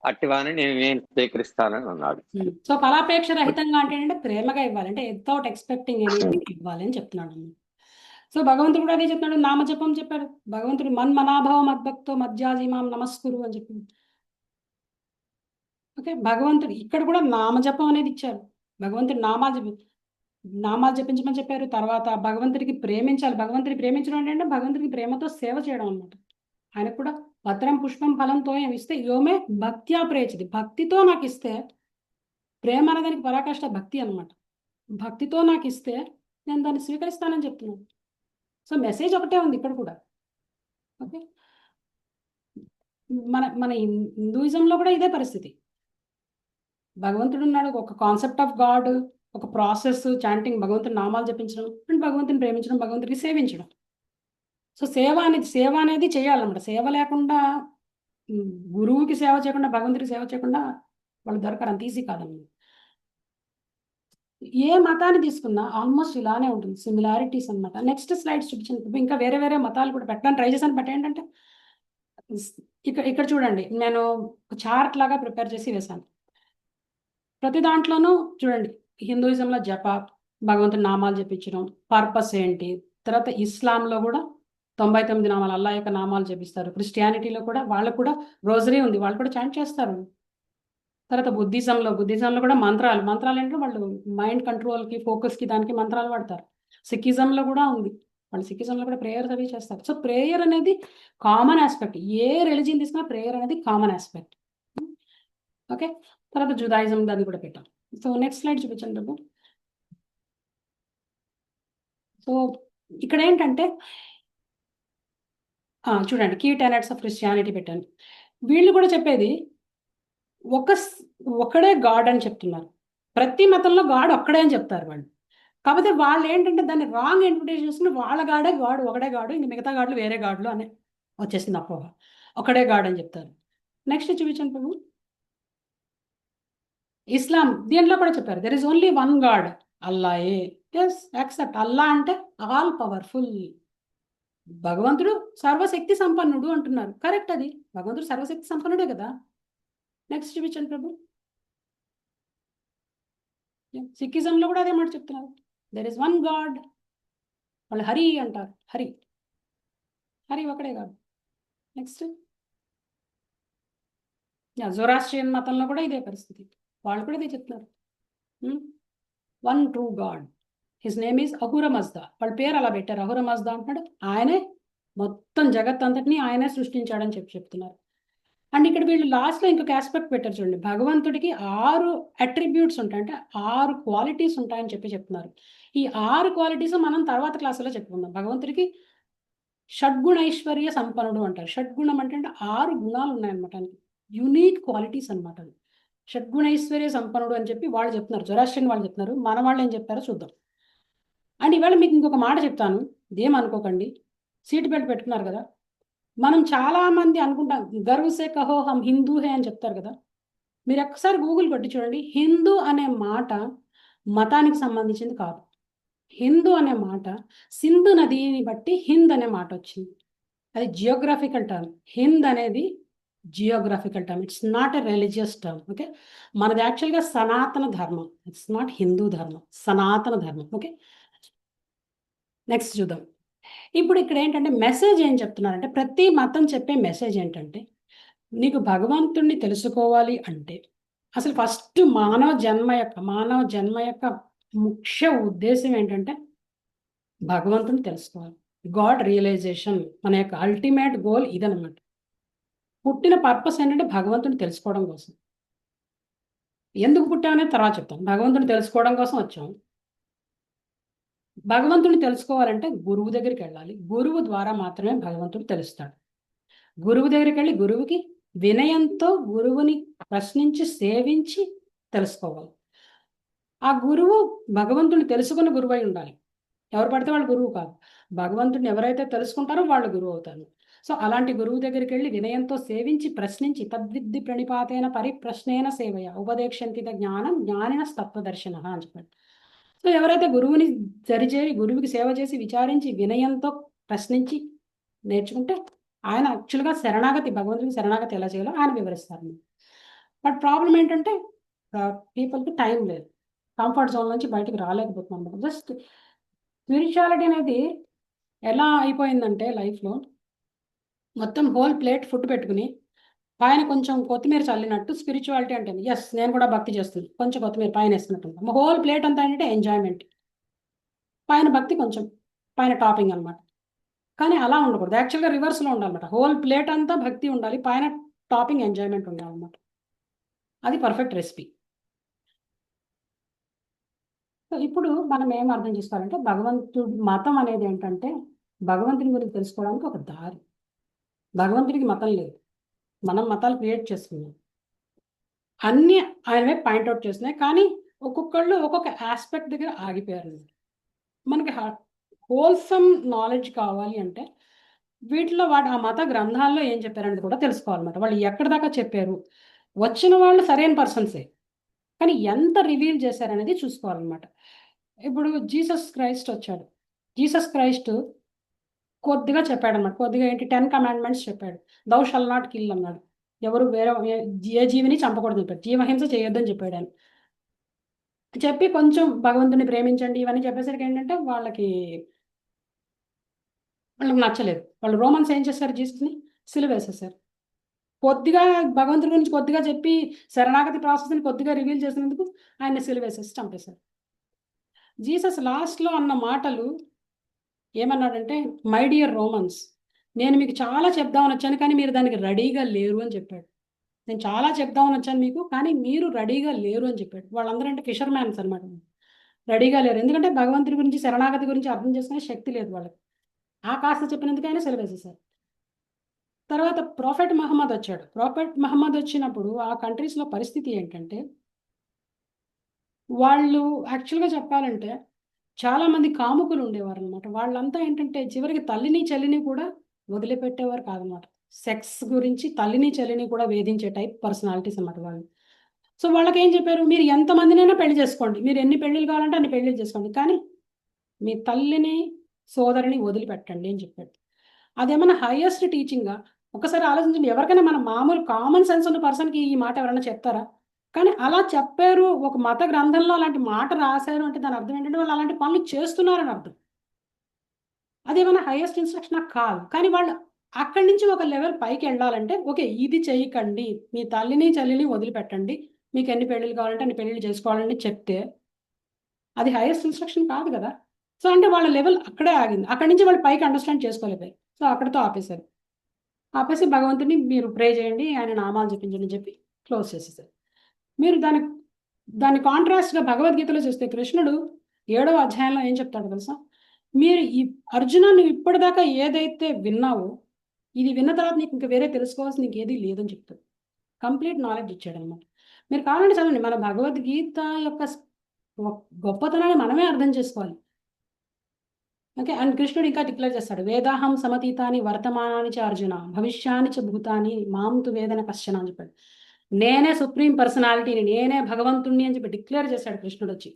అట్టివాని నేను స్వీకరిస్తానని అన్నాడు. సో ఫలాపేక్ష రహితంగా అంటే ఏంటంటే ప్రేమగా ఇవ్వాలి, అంటే వితౌట్ ఎక్స్పెక్టింగ్ ఎనీథింగ్ ఇవ్వాలి అని చెప్తున్నాడు. సో భగవంతుడు కూడా అదే చెప్తున్నాడు. నామజపం చెప్పాడు భగవంతుడు. మన్మనాభవ మద్భక్తో మధ్యాజీమాం నమస్కురు అని చెప్పి. ఓకే, భగవంతుడు ఇక్కడ కూడా నామజపం అనేది ఇచ్చారు. భగవంతుడు నామాలు జపించమని చెప్పారు. తర్వాత భగవంతుడికి ప్రేమించాలి. భగవంతుడిని ప్రేమించడం అంటే భగవంతుడికి ప్రేమతో సేవ చేయడం అనమాట. ఆయనకు కూడా పత్రం పుష్పం ఫలంతో ఇస్తే యోమే భక్త్యా ప్రేయచతి. భక్తితో నాకు ఇస్తే, ప్రేమ అనేదానికి పరాకాష్ట భక్తి అనమాట. భక్తితో నాకు ఇస్తే నేను దాన్ని స్వీకరిస్తానని చెప్తున్నాను. సో మెసేజ్ ఒకటే ఉంది ఇక్కడ కూడా. ఓకే, మన హిందూయిజంలో కూడా ఇదే పరిస్థితి. భగవంతుడు ఉన్నాడు, ఒక కాన్సెప్ట్ ఆఫ్ గాడ్, ఒక ప్రాసెస్, చాంటింగ్, భగవంతుని నామాలు జపించడం అండ్ భగవంతుని ప్రేమించడం, భగవంతుడికి సేవించడం. సో సేవ అనేది చేయాలన్నమాట. సేవ లేకుండా, గురువుకి సేవ చేయకుండా, భగవంతుడికి సేవ చేయకుండా వాళ్ళు దొరకరు, అంత ఈజీ కాదన్నమాట. ఏ మతాన్ని తీసుకున్నా ఆల్మోస్ట్ ఇలానే ఉంటుంది, సిమిలారిటీస్ అనమాట. నెక్స్ట్ స్లైడ్స్ చూపించాను. ఇంకా వేరే వేరే మతాలు కూడా పెట్టడానికి ట్రై చేశాను. బట్ ఏంటంటే ఇక్కడ చూడండి, నేను ఒక చార్ట్ లాగా ప్రిపేర్ చేసి వేశాను. ప్రతి దాంట్లోనూ చూడండి, హిందూయిజంలో జప, భగవంతుని నామాలు జపించడం, పర్పస్ ఏంటి. తర్వాత ఇస్లాంలో కూడా 99 నామాలు, అల్లా యొక్క నామాలు జపిస్తారు. క్రిస్టియానిటీలో కూడా వాళ్ళకు కూడా రోజరీ ఉంది, వాళ్ళు కూడా చాంట్ చేస్తారు. తర్వాత బుద్ధిజంలో కూడా మంత్రాలు అంటే వాళ్ళు మైండ్ కంట్రోల్కి, ఫోకస్కి, దానికి మంత్రాలు వాడతారు. సిక్కిజంలో కూడా ఉంది, వాళ్ళు సిక్కిజంలో కూడా ప్రేయర్స్ అవి చేస్తారు. సో ప్రేయర్ అనేది కామన్ ఆస్పెక్ట్. ఏ రిలీజియన్ తీసుకున్నా ప్రేయర్ అనేది కామన్ ఆస్పెక్ట్. ఓకే, తర్వాత జుదాయిజం దాన్ని కూడా పెట్టాం. సో నెక్స్ట్ స్లైడ్ చూపించండి బాబు. సో ఇక్కడ ఏంటంటే చూడండి, కీ టెనెట్స్ ఆఫ్ క్రిస్టియానిటీ పెట్టాను. వీళ్ళు కూడా చెప్పేది ఒకడే గాడ్ అని చెప్తున్నారు. ప్రతి మతంలో గాడ్ ఒక్కడే అని చెప్తారు వాళ్ళు. కాకపోతే వాళ్ళు ఏంటంటే దాన్ని రాంగ్ ఇంటర్ప్రిటేషన్ చేసుకుని వాళ్ళ గాడు ఒకడే గాడు, ఇంక మిగతా గాడులు వేరే గాడులు అని వచ్చేసింది అపోహ. ఒకడే గాడ్ అని చెప్తారు. నెక్స్ట్ చూపించండి బాబు. ఇస్లాం దీంట్లో కూడా చెప్పారు, there is only one God, అల్లాయే. Yes, accept. అల్లా అంటే ఆల్ పవర్ఫుల్, భగవంతుడు సర్వశక్తి సంపన్నుడు అంటున్నారు. కరెక్ట్, అది భగవంతుడు సర్వశక్తి సంపన్నుడే కదా. నెక్స్ట్ చూపించండి ప్రభు. సిక్కిజంలో కూడా అదే మాట చెప్తున్నారు, దెర్ ఇస్ వన్ గాడ్. వాళ్ళు హరి అంటారు, హరి ఒకడే గాడ్. నెక్స్ట్ జొరాస్ట్రియన్ మతంలో కూడా ఇదే పరిస్థితి, వాళ్ళు కూడా ఇదే చెప్తున్నారు, one true God, his name is Ahura Mazda. వాళ్ళ పేరు అలా పెట్టారు, అహుర మజ్దా అంటున్నాడు. ఆయనే మొత్తం జగత్ అంతటినీ ఆయనే సృష్టించాడని చెప్తున్నారు. అండ్ ఇక్కడ వీళ్ళు లాస్ట్లో ఇంకొక ఆస్పెక్ట్ పెట్టారు చూడండి, భగవంతుడికి 6 అట్రిబ్యూట్స్ ఉంటాయి, అంటే 6 క్వాలిటీస్ ఉంటాయని చెప్తున్నారు. ఈ 6 క్వాలిటీస్ మనం తర్వాత క్లాసులో చెప్పుకుందాం. భగవంతుడికి షడ్గుణైశ్వర్య సంపన్నుడు అంటారు. షడ్గుణం అంటే 6 గుణాలు ఉన్నాయన్నమాట, యునీక్ క్వాలిటీస్ అనమాట. షడ్గుణైశ్వర్య సంపన్నుడు అని చెప్పి వాళ్ళు చెప్తున్నారు, జొరాస్ట్రియన్ వాళ్ళు చెప్తున్నారు. మన వాళ్ళు ఏం చెప్తారో చూద్దాం. అండ్ ఇవాళ మీకు ఇంకొక మాట చెప్తాను, ఇదేమనుకోకండి. సీట్ బెల్ట్ పెట్టుకున్నారు కదా. మనం చాలా మంది అనుకుంటాం గర్వ్ సే కహో హమ్ హిందూ హే అని చెప్తారు కదా. మీరు ఒక్కసారి గూగుల్ కొట్టి చూడండి, హిందూ అనే మాట మతానికి సంబంధించింది కాదు. హిందూ అనే మాట సింధు నదిని బట్టి హింద్ అనే మాట వచ్చింది. అది జియోగ్రాఫికల్ టర్మ్. హింద్ అనేది geographical term, it's not a religious term. Okay, మనది యాక్చువల్గా సనాతన ధర్మం, ఇట్స్ నాట్ హిందూ ధర్మం, సనాతన ధర్మం. ఓకే, నెక్స్ట్ చూద్దాం. ఇప్పుడు ఇక్కడ ఏంటంటే మెసేజ్ ఏం చెప్తున్నారంటే, ప్రతి మతం చెప్పే మెసేజ్ ఏంటంటే, నీకు భగవంతుణ్ణి తెలుసుకోవాలి అంటే అసలు ఫస్ట్ మానవ జన్మ యొక్క ముఖ్య ఉద్దేశం ఏంటంటే భగవంతుని తెలుసుకోవాలి. గాడ్ రియలైజేషన్ మన యొక్క అల్టిమేట్ గోల్ ఇదనమాట. పుట్టిన పర్పస్ ఏంటంటే భగవంతుని తెలుసుకోవడం కోసం. ఎందుకు పుట్టామనే తర్వాత చెప్తాను. భగవంతుని తెలుసుకోవడం కోసం వచ్చాము. భగవంతుని తెలుసుకోవాలంటే గురువు దగ్గరికి వెళ్ళాలి. గురువు ద్వారా మాత్రమే భగవంతుడు తెలుస్తాడు. గురువు దగ్గరికి వెళ్ళి గురువుకి వినయంతో గురువుని ప్రశ్నించి సేవించి తెలుసుకోవాలి. ఆ గురువు భగవంతుని తెలుసుకున్న గురువు అయి ఉండాలి. ఎవరు పడితే వాళ్ళు గురువు కాదు. భగవంతుడిని ఎవరైతే తెలుసుకుంటారో వాళ్ళు గురువు అవుతారు. సో అలాంటి గురువు దగ్గరికి వెళ్ళి వినయంతో సేవించి ప్రశ్నించి తద్విద్ది ప్రణిపాతేన పరిప్రశ్నేన సేవయ ఉపదేక్షంతిద జ్ఞానం జ్ఞానిన తత్వదర్శన అని చెప్పాడు. సో ఎవరైతే గురువుని సరిచేరి గురువుకి సేవ చేసి విచారించి వినయంతో ప్రశ్నించి నేర్చుకుంటే ఆయన యాక్చువల్గా శరణాగతి, భగవంతుడికి శరణాగతి ఎలా చేయాలో ఆయన వివరిస్తారు. బట్ ప్రాబ్లం ఏంటంటే పీపుల్కి టైం లేదు, కంఫర్ట్ జోన్ నుంచి బయటకు రాలేకపోతున్నాం. జస్ట్ స్పిరిచువాలిటీ అనేది ఎలా అయిపోయిందంటే లైఫ్లో మొత్తం హోల్ ప్లేట్ ఫుడ్ పెట్టుకుని పైన కొంచెం కొత్తిమీర చల్లినట్టు స్పిరిచువాలిటీ అంటే. ఎస్, నేను కూడా భక్తి చేస్తుంది, కొంచెం కొత్తిమీర పైన వేసుకున్నట్టు. హోల్ ప్లేట్ అంతా ఏంటంటే ఎంజాయ్మెంట్, పైన భక్తి కొంచెం, పైన టాపింగ్ అనమాట. కానీ అలా ఉండకూడదు, యాక్చువల్గా రివర్స్లో ఉండాలన్నమాట. హోల్ ప్లేట్ అంతా భక్తి ఉండాలి, పైన టాపింగ్ ఎంజాయ్మెంట్ ఉండాలన్నమాట. అది పర్ఫెక్ట్ రెసిపీ. సో ఇప్పుడు మనం ఏం అర్థం చేసుకోవాలంటే భగవంతుడు మతం అనేది ఏంటంటే భగవంతుని గురించి తెలుసుకోవడానికి ఒక దారి. భగవంతుడికి మతం లేదు, మనం మతాలు క్రియేట్ చేసుకున్నాం. అన్నీ ఆయనవే పాయింట్అవుట్ చేస్తున్నాయి, కానీ ఒక్కొక్కళ్ళు ఒక్కొక్క ఆస్పెక్ట్ దగ్గర ఆగిపోయారు. మనకి హోల్సమ్ నాలెడ్జ్ కావాలి అంటే వీటిలో ఆ మత గ్రంథాల్లో ఏం చెప్పారనేది కూడా తెలుసుకోవాలన్నమాట. వాళ్ళు ఎక్కడి దాకా చెప్పారు, వచ్చిన వాళ్ళు సరైన పర్సన్సే, కానీ ఎంత రివీల్ చేశారనేది చూసుకోవాలన్నమాట. ఇప్పుడు జీసస్ క్రైస్ట్ వచ్చాడు. జీసస్ క్రైస్ట్ కొద్దిగా చెప్పాడు అనమాట. కొద్దిగా ఏంటి, 10 కమాండ్మెంట్స్ చెప్పాడు. దౌ షల్ నాట్ కిల్ అన్నాడు. ఎవరు ఏ జీవిని చంపకూడదు చెప్పాడు. జీవహింస చేయొద్దని చెప్పాడు ఆయన. చెప్పి కొంచెం భగవంతుని ప్రేమించండి ఇవన్నీ చెప్పేసరికి ఏంటంటే వాళ్ళకి నచ్చలేదు. వాళ్ళు రోమన్స్ ఏం చేశారు, జీసస్ని సిలువ వేసేసారు. కొద్దిగా భగవంతుడి గురించి కొద్దిగా చెప్పి శరణాగతి ప్రాసెస్ని కొద్దిగా రివీల్ చేసినందుకు ఆయన సిలువ వేసేసి చంపేశారు. జీసస్ లాస్ట్లో అన్న మాటలు ఏమన్నాడంటే, మై డియర్ రోమన్స్, నేను మీకు చాలా చెప్దామని వచ్చాను కానీ మీరు దానికి రెడీగా లేరు అని చెప్పాడు. నేను చాలా చెప్దామని వచ్చాను మీకు, కానీ మీరు రెడీగా లేరు అని చెప్పాడు. వాళ్ళందరూ అంటే ఫిషర్ మ్యాన్స్ అనమాట, రెడీగా లేరు. ఎందుకంటే భగవంతుడి గురించి శరణాగతి గురించి అర్థం చేసుకునే శక్తి లేదు వాళ్ళకి. ఆ కాస్త చెప్పినందుకు ఆయన సెలవేసేసారు. తర్వాత ప్రాఫెట్ మహమ్మద్ వచ్చాడు. ప్రాఫెట్ మహమ్మద్ వచ్చినప్పుడు ఆ కంట్రీస్లో పరిస్థితి ఏంటంటే వాళ్ళు యాక్చువల్గా చెప్పాలంటే చాలామంది కాముకులు ఉండేవారు అనమాట. వాళ్ళంతా ఏంటంటే చివరికి తల్లిని చెల్లిని కూడా వదిలిపెట్టేవారు కాదనమాట. సెక్స్ గురించి తల్లిని చెల్లిని కూడా వేధించే టైప్ పర్సనాలిటీస్ అన్నమాట వాళ్ళు. సో వాళ్ళకి ఏం చెప్పారు, మీరు ఎంతమందినైనా పెళ్లి చేసుకోండి, మీరు ఎన్ని పెళ్ళిళ్ళు కావాలంటే అన్ని పెళ్ళిళ్ళు చేసుకోండి, కానీ మీ తల్లిని సోదరిని వదిలిపెట్టండి అని చెప్పాడు. అదేమన్నా హైయెస్ట్ టీచింగా? ఒకసారి ఆలోచించండి, ఎవరికైనా మన మామూలు కామన్ సెన్స్ ఉన్న పర్సన్కి ఈ మాట ఎవరైనా చెప్తారా? కానీ అలా చెప్పారు, ఒక మత గ్రంథంలో అలాంటి మాట రాశారు అంటే దాని అర్థం ఏంటంటే వాళ్ళు అలాంటి పనులు చేస్తున్నారని అర్థం. అదేమన్నా హైయెస్ట్ ఇన్స్ట్రక్షన్ కాదు. కానీ వాళ్ళు అక్కడి నుంచి ఒక లెవెల్ పైకి వెళ్ళాలంటే ఓకే ఇది చేయకండి, మీ తల్లిని చెల్లిని వదిలిపెట్టండి, మీకు ఎన్ని పెళ్ళిళ్ళు కావాలంటే అన్ని పెళ్ళిళ్ళు చేసుకోవాలని చెప్తే అది హైయెస్ట్ ఇన్స్ట్రక్షన్ కాదు కదా. సో అంటే వాళ్ళ లెవెల్ అక్కడే ఆగింది. అక్కడి నుంచి వాళ్ళు పైకి అండర్స్టాండ్ చేసుకోలేకపోయారు. సో అక్కడితో ఆపేశారు. ఆపేసి భగవంతుని మీరు ప్రే చేయండి, ఆయన నామాలు చెప్పించండి అని చెప్పి క్లోజ్ చేసేసారు. మీరు దాని కాంట్రాస్ట్గా భగవద్గీతలో చూస్తే కృష్ణుడు 7వ అధ్యాయంలో ఏం చెప్తాడు తెలుసా, మీరు ఈ అర్జున నువ్వు ఇప్పటిదాకా ఏదైతే విన్నావో ఇది విన్న తర్వాత నీకు ఇంకా వేరే తెలుసుకోవాల్సిన నీకు ఏది లేదని చెప్తాడు. కంప్లీట్ నాలెడ్జ్ ఇచ్చాడు అనమాట. మీరు కావాలంటే చదవండి, మన భగవద్గీత యొక్క గొప్పతనాన్ని మనమే అర్థం చేసుకోవాలి. ఓకే. అండ్ కృష్ణుడు ఇంకా డిక్లేర్ చేస్తాడు, వేదాహం సమతీతాని వర్తమానాని చ అర్జున భవిష్యాని చ భూతాని మాం తు వేదన కశ్చన అని చెప్పాడు. నేనే సుప్రీం పర్సనాలిటీని, నేనే భగవంతుణ్ణి అని చెప్పి డిక్లేర్ చేశాడు కృష్ణుడు వచ్చి.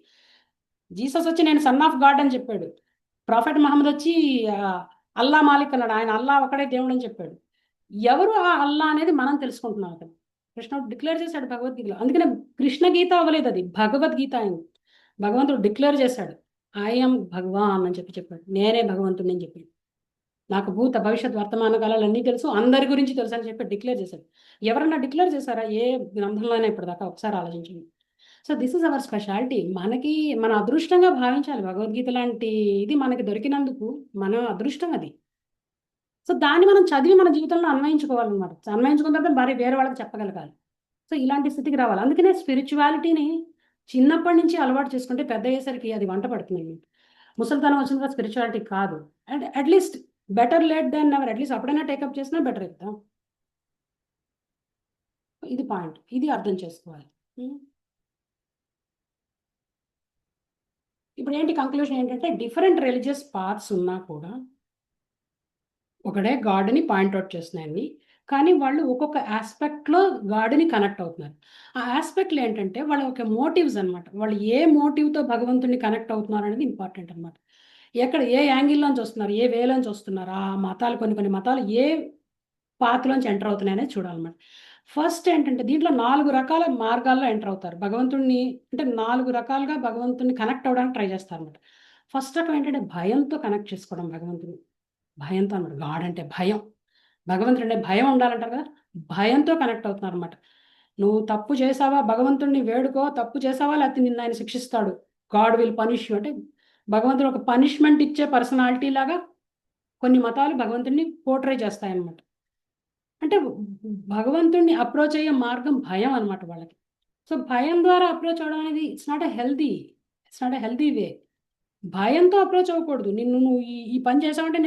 జీసస్ వచ్చి నేను సన్ ఆఫ్ గాడ్ అని చెప్పాడు. ప్రాఫెట్ మహమ్మద్ వచ్చి అల్లా మాలిక్ అన్నాడు. ఆయన అల్లా ఒకడే దేవుడు అని చెప్పాడు. ఎవరు ఆ అల్లా అనేది మనం తెలుసుకుంటున్నాం అక్కడ. కృష్ణుడు డిక్లేర్ చేశాడు భగవద్గీతలో. అందుకనే కృష్ణ గీత అవ్వలేదు, అది భగవద్గీత అయింది. భగవంతుడు డిక్లేర్ చేశాడు, ఐఎమ్ భగవాన్ అని చెప్పాడు. నేనే భగవంతుడిని అని చెప్పి, నాకు భూత భవిష్యత్ వర్తమాన కాలాలన్నీ తెలుసు, అందరి గురించి తెలుసు అని చెప్పి డిక్లేర్ చేశాడు. ఎవరన్నా డిక్లేర్ చేశారా ఏ గ్రంథంలోనే ఇప్పటిదాకా? ఒకసారి ఆలోచించండి. So this is our speciality. మనకి మన అదృష్టంగా భావించాలి. భగవద్గీత లాంటి ఇది మనకి దొరికినందుకు మన అదృష్టం అది. సో దాన్ని మనం చదివి మన జీవితంలో అన్వయించుకోవాలన్నమాట. అన్వయించుకున్న తర్వాత మరి వేరే వాళ్ళకి చెప్పగలగాలి. సో ఇలాంటి స్థితికి రావాలి. అందుకనే స్పిరిచువాలిటీని చిన్నప్పటి నుంచి అలవాటు చేసుకుంటే పెద్ద అయ్యేసరికి అది వంట పడుతుంది. ముసలితనం వచ్చిన తర్వాత స్పిరిచువాలిటీ కాదు. And at least better late than never. At least అప్పుడైనా టేకప్ చేసినా బెటర్ అవుతాం. ఇది పాయింట్, ఇది అర్థం చేసుకోవాలి. ఇప్పుడు ఏంటి కంక్లూజన్ ఏంటంటే, డిఫరెంట్ రిలీజియస్ పాత్స్ ఉన్నా కూడా ఒకటే గాడ్ని పాయింట్అవుట్ చేస్తున్నాయండి. కానీ వాళ్ళు ఒక్కొక్క ఆస్పెక్ట్లో గాడ్ని కనెక్ట్ అవుతున్నారు. ఆ ఆస్పెక్ట్లు ఏంటంటే వాళ్ళ ఒక మోటివ్స్ అనమాట. వాళ్ళు ఏ మోటివ్తో భగవంతుడిని కనెక్ట్ అవుతున్నారు అనేది ఇంపార్టెంట్ అనమాట. ఎక్కడ ఏ యాంగిల్లోంచి వస్తున్నారు, ఏ వేలోంచి వస్తున్నారు, ఆ మతాలు కొన్ని మతాలు ఏ పాత్లోంచి ఎంటర్ అవుతున్నాయి అనేది చూడాలన్నమాట. ఫస్ట్ ఏంటంటే దీంట్లో 4 రకాల మార్గాల్లో ఎంటర్ అవుతారు. భగవంతుడిని అంటే 4 రకాలుగా భగవంతుడిని కనెక్ట్ అవ్వడానికి ట్రై చేస్తారు అనమాట. ఫస్ట్ రకం ఏంటంటే భయంతో కనెక్ట్ చేసుకోవడం భగవంతుని. భయంతో అన్నమాట. గాడ్ అంటే భయం, భగవంతుడు అంటే భయం ఉండాలంటారు కదా, భయంతో కనెక్ట్ అవుతున్నారు అనమాట. నువ్వు తప్పు చేసావా, భగవంతుడిని వేడుకో, తప్పు చేసావా లేకపోతే నిన్ను ఆయన శిక్షిస్తాడు, గాడ్ విల్ పనిష్ యూ. అంటే భగవంతుడు ఒక పనిష్మెంట్ ఇచ్చే పర్సనాలిటీ లాగా కొన్ని మతాలు భగవంతుడిని పోర్ట్రే చేస్తాయన్నమాట. అంటే భగవంతుడిని అప్రోచ్ అయ్యే మార్గం భయం అనమాట వాళ్ళకి. సో భయం ద్వారా అప్రోచ్ అవ్వడం అనేది it's not a healthy way. భయంతో అప్రోచ్ అవ్వకూడదు. నువ్వు ఈ పని చేసావంటే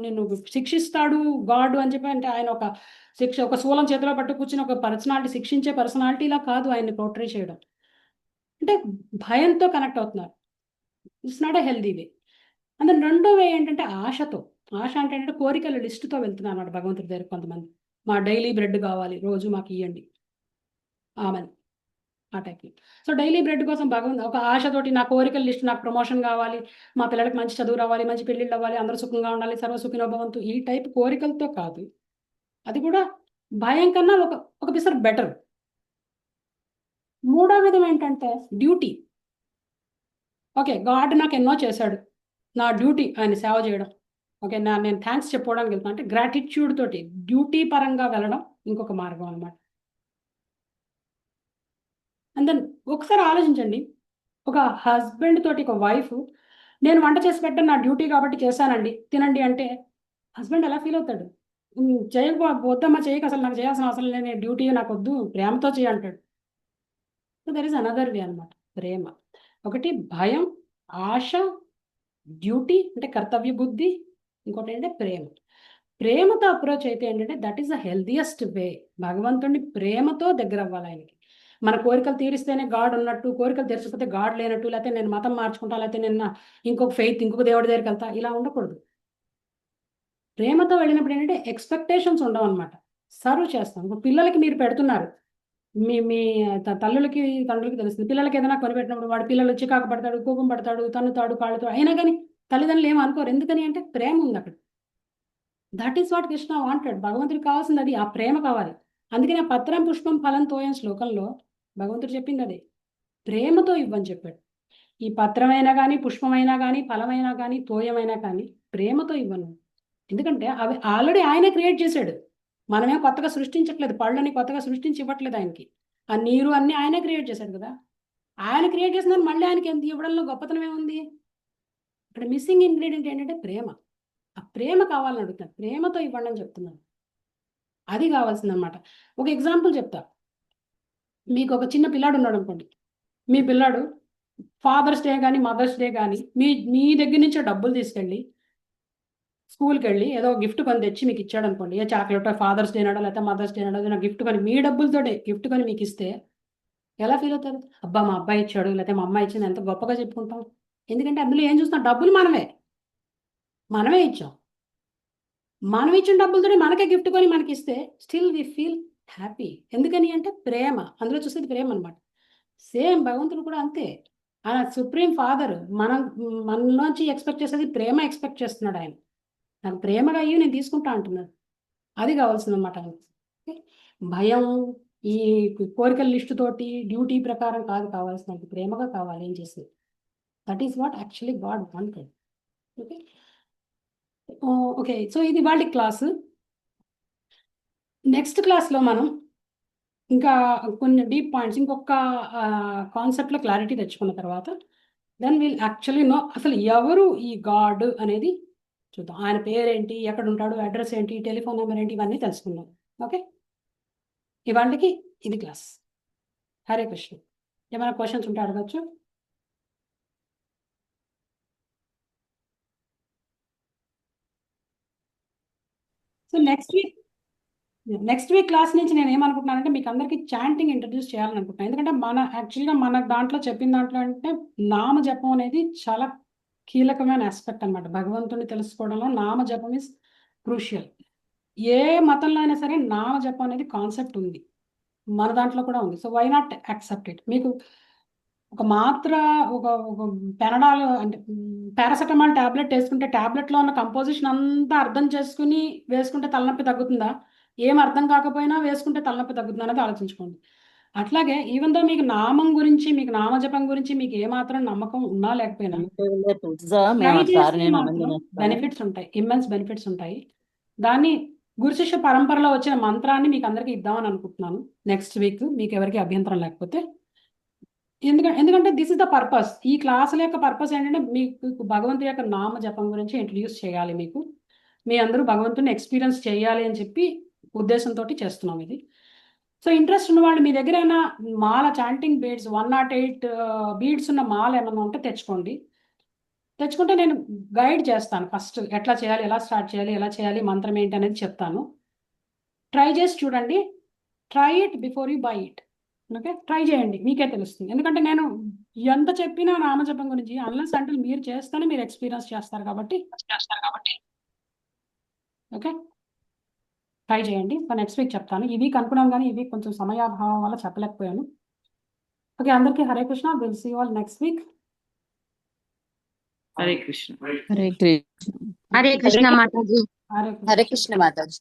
నిన్ను శిక్షిస్తాడు గాడ్ అని చెప్పి, అంటే ఆయన ఒక శూలం చేతిలో పట్టు కూర్చుని ఒక పర్సనాలిటీ శిక్షించే పర్సనాలిటీలా కాదు ఆయన్ని పోర్ట్రే చేయడం. అంటే భయంతో కనెక్ట్ అవుతున్నారు. It's not a healthy way. అందులో రెండో వే ఏంటంటే ఆశతో. ఆశ అంటే ఏంటంటే కోరికల లిస్టుతో వెళ్తున్నారు అన్నమాట భగవంతుడి దగ్గర కొంతమంది. మా డైలీ బ్రెడ్ కావాలి, రోజు మాకు ఇవ్వండి ఆమెను, ఆ టైప్లో. సో డైలీ బ్రెడ్ కోసం ఒక ఆశతోటి నా కోరికల లిస్ట్, నాకు ప్రమోషన్ కావాలి, మా పిల్లలకి మంచి చదువు రావాలి, మంచి పెళ్ళిళ్ళు అవ్వాలి, అందరూ సుఖంగా ఉండాలి, సర్వసుఖినో భవంతు, ఈ టైప్ కోరికలతో కాదు. అది కూడా భయం కన్నా ఒక పిసర్ బెటర్. మూడో విధం ఏంటంటే డ్యూటీ. ఓకే, గాడ్ నాకు ఎన్నో చేశాడు, నా డ్యూటీ ఆయన సేవ చేయడం. ఓకే, నేను థ్యాంక్స్ చెప్పుకోవడానికి వెళ్తాను అంటే గ్రాటిట్యూడ్ తోటి డ్యూటీ పరంగా వెళ్ళడం ఇంకొక మార్గం అనమాట. అండ్ దెన్ ఒకసారి ఆలోచించండి, ఒక హస్బెండ్ తోటి ఒక వైఫ్, నేను వంట చేసి పెట్టడం నా డ్యూటీ కాబట్టి చేశానండి, తినండి అంటే హస్బెండ్ ఎలా ఫీల్ అవుతాడు? వద్దమ్మా చేయక, అసలు నాకు చేయాల్సిన అవసరం లేని డ్యూటీ నాకు వద్దు, ప్రేమతో చేయంటాడు. So there is another way అనమాట. ప్రేమ ఒకటి, భయం, ఆశ, డ్యూటీ అంటే కర్తవ్య బుద్ధి, ఇంకోటి ఏంటంటే ప్రేమ. ప్రేమతో అప్రోచ్ అయితే ఏంటంటే దట్ ఈస్ ద హెల్దియెస్ట్ వే. భగవంతుడిని ప్రేమతో దగ్గర అవ్వాలి ఆయనకి. మన కోరికలు తీరిస్తేనే గాడ్ ఉన్నట్టు, కోరికలు తెరిచిపోతే గాడ్ లేనట్టు, లేకపోతే నేను మతం మార్చుకుంటా, లేకపోతే నేను ఇంకొక దేవుడి దగ్గరికి వెళ్తా, ఇలా ఉండకూడదు. ప్రేమతో వెళ్ళినప్పుడు ఏంటంటే ఎక్స్పెక్టేషన్స్ ఉండవు అనమాట. సర్వ్ చేస్తాం. ఇప్పుడు పిల్లలకి మీరు పెడుతున్నారు, మీ తల్లులకి తండ్రులకి తెలుస్తుంది. పిల్లలకి ఏదైనా కొనిపెట్టినప్పుడు వాడు పిల్లలు చికాకు పడతాడు, కోపం పడతాడు, తన్నుతాడు, కాళ్ళతో, అయినా కానీ తల్లిదండ్రులు ఏమో అనుకోరు. ఎందుకని అంటే ప్రేమ ఉంది అక్కడ. That is what Krishna wanted. భగవంతుడికి కావాల్సింది అది, ఆ ప్రేమ కావాలి. అందుకని పత్రం పుష్పం ఫలం తోయం శ్లోకంలో భగవంతుడు చెప్పింది అదే, ప్రేమతో ఇవ్వని చెప్పాడు. ఈ పత్రమైనా కానీ, పుష్పమైనా కానీ, ఫలమైనా కానీ, తోయమైనా కానీ ప్రేమతో ఇవ్వను. ఎందుకంటే అవి ఆల్రెడీ ఆయనే క్రియేట్ చేశాడు. మనమే కొత్తగా సృష్టించట్లేదు, పళ్ళని కొత్తగా సృష్టించి ఇవ్వట్లేదు ఆయనకి. ఆ నీరు అన్నీ ఆయనే క్రియేట్ చేశాడు కదా. ఆయన క్రియేట్ చేసిన మళ్ళీ ఆయనకి ఎంత ఇవ్వడంలో గొప్పతనం ఏముంది? ఇక్కడ మిస్సింగ్ ఇంగ్రీడియంట్ ఏంటంటే ప్రేమ. ఆ ప్రేమ కావాలని అడుగుతాను, ప్రేమతో ఇవ్వండి అని చెప్తున్నాను. అది కావాల్సిందనమాట. ఒక ఎగ్జాంపుల్ చెప్తా. మీకు ఒక చిన్న పిల్లాడు ఉన్నాడు అనుకోండి. మీ పిల్లాడు ఫాదర్స్ డే కానీ, మదర్స్ డే కానీ మీ దగ్గర నుంచే డబ్బులు తీసుకెళ్ళి స్కూల్కి వెళ్ళి ఏదో గిఫ్ట్ కొని తెచ్చి మీకు ఇచ్చాడు అనుకోండి. ఏ చాక్లెట్, ఫాదర్స్ డే నాడో లేకపోతే మదర్స్ డే నాడో ఏదైనా గిఫ్ట్ కొని మీ డబ్బులతోటే గిఫ్ట్ కొని మీకు ఇస్తే ఎలా ఫీల్ అవుతారు? అబ్బా మా అబ్బాయి ఇచ్చాడు, లేకపోతే మా అమ్మాయి ఇచ్చింది, ఎంత గొప్పగా చెప్పుకుంటాం. ఎందుకంటే అందులో ఏం చూస్తాం? డబ్బులు మనమే. మనమే ఇచ్చాం. మనం ఇచ్చిన డబ్బులతోనే మనకే గిఫ్ట్ కొని మనకి ఇస్తే స్టిల్ వి ఫీల్ హ్యాపీ. ఎందుకని అంటే ప్రేమ. అందులో చూసేది ప్రేమ అనమాట. సేమ్ భగవంతుడు కూడా అంతే. ఆయన సుప్రీం ఫాదర్. మనలోంచి ఎక్స్పెక్ట్ చేసేది ప్రేమ ఎక్స్పెక్ట్ చేస్తున్నాడు ఆయన. నాకు ప్రేమగా అయ్యి నేను తీసుకుంటా అంటున్నాడు. అది కావాల్సిందన్నమాట ఆయనకి. ఓకే? భయం, ఈ కోరికల లిస్టు తోటి డ్యూటీ ప్రకారం కాదు కావాల్సినది, ప్రేమగా కావాలి ఏం చేసేది. That is what actually God wanted. Okay, okay. So ఇది వాళ్ళ క్లాసు. నెక్స్ట్ క్లాస్లో మనం ఇంకా కొన్ని డీప్ పాయింట్స్, ఇంకొక కాన్సెప్ట్లో క్లారిటీ తెచ్చుకున్న తర్వాత దెన్ విల్ యాక్చువల్లీ నో అసలు ఎవరు ఈ గాడ్ అనేది చూద్దాం. ఆయన పేరేంటి, ఎక్కడ ఉంటాడు, అడ్రస్ ఏంటి, టెలిఫోన్ నెంబర్ ఏంటి, ఇవన్నీ తెలుసుకుందాం. ఓకే, ఇవాళకి ఇది క్లాస్. హరే కృష్ణ. ఏమైనా క్వశ్చన్స్ ఉంటే అడగచ్చు. సో నెక్స్ట్ వీక్ క్లాస్ నుంచి నేను ఏమనుకుంటున్నానంటే మీకు అందరికీ చాంటింగ్ ఇంట్రడ్యూస్ చేయాలని అనుకుంటున్నాను. ఎందుకంటే యాక్చువల్గా మన దాంట్లో చెప్పిన దాంట్లో అంటే నామ జపం అనేది చాలా కీలకమైన ఆస్పెక్ట్ అనమాట. భగవంతుని తెలుసుకోవడంలో నామ జపం ఇస్ క్రూషియల్. ఏ మతంలో అయినా సరే నామ జపం అనేది కాన్సెప్ట్ ఉంది, మన దాంట్లో కూడా ఉంది. So why not accept it. మీకు ఒక మాత్ర, ఒక పెనడాల్ అంటే పారాసెటమాల్ ట్యాబ్లెట్ వేసుకుంటే ట్యాబ్లెట్లో ఉన్న కంపోజిషన్ అంతా అర్థం చేసుకుని వేసుకుంటే తలనొప్పి తగ్గుతుందా? ఏం అర్థం కాకపోయినా వేసుకుంటే తలనొప్పి తగ్గుతుందా అనేది ఆలోచించుకోండి. అట్లాగే ఈవెన్ దో మీకు నామం గురించి, మీకు నామజపం గురించి మీకు ఏమాత్రం నమ్మకం ఉన్నా లేకపోయినా ట్రై చేస్తే మాత్రం బెనిఫిట్స్ ఉంటాయి, ఇమ్మెన్స్ బెనిఫిట్స్ ఉంటాయి. దాన్ని గురు శిష్య పరంపరలో వచ్చిన మంత్రాన్ని మీకు అందరికీ ఇద్దామని అనుకుంటున్నాను నెక్స్ట్ వీక్, మీకు ఎవరికి అభ్యంతరం లేకపోతే. ఎందుకంటే దిస్ ఇస్ ద పర్పస్. ఈ క్లాసుల యొక్క పర్పస్ ఏంటంటే మీకు భగవంతుడి యొక్క నామ జపం గురించి ఇంట్రడ్యూస్ చేయాలి, మీకు మీ అందరూ భగవంతుని ఎక్స్పీరియన్స్ చేయాలి అని చెప్పి ఉద్దేశంతో చేస్తున్నాం ఇది. సో ఇంట్రెస్ట్ ఉన్న వాళ్ళు మీ దగ్గర ఏమైనా మాల చాంటింగ్ బీడ్స్ 108 బీడ్స్ ఉన్న మాల ఏమన్నా ఉంటే తెచ్చుకుంటే నేను గైడ్ చేస్తాను. ఫస్ట్ ఎట్లా చేయాలి, ఎలా స్టార్ట్ చేయాలి, ఎలా చేయాలి, మంత్రం ఏంటి అనేది చెప్తాను. ట్రై చేసి చూడండి. Try it before you by it. Okay, try చేయండి, మీకే తెలుస్తుంది. ఎందుకంటే నేను ఎంత చెప్పినా నామజపం గురించి అన్లెస్ అంటే మీరు చేస్తేనే మీరు ఎక్స్పీరియన్స్ చేస్తారు కాబట్టి. ఓకే, ట్రై చేయండి. నెక్స్ట్ వీక్ చెప్తాను. ఈ వీక్ అనుకున్నాం కానీ ఈ వీక్ కొంచెం సమయాభావం వల్ల చెప్పలేకపోయాను. ఓకే, అందరికీ Hare Krishna. Will see you all next week. Hare Krishna. Hare Krishna. Hare Krishna మాతాజీ. హరే కృష్ణ. హరే కృష్ణ మాతాజీ.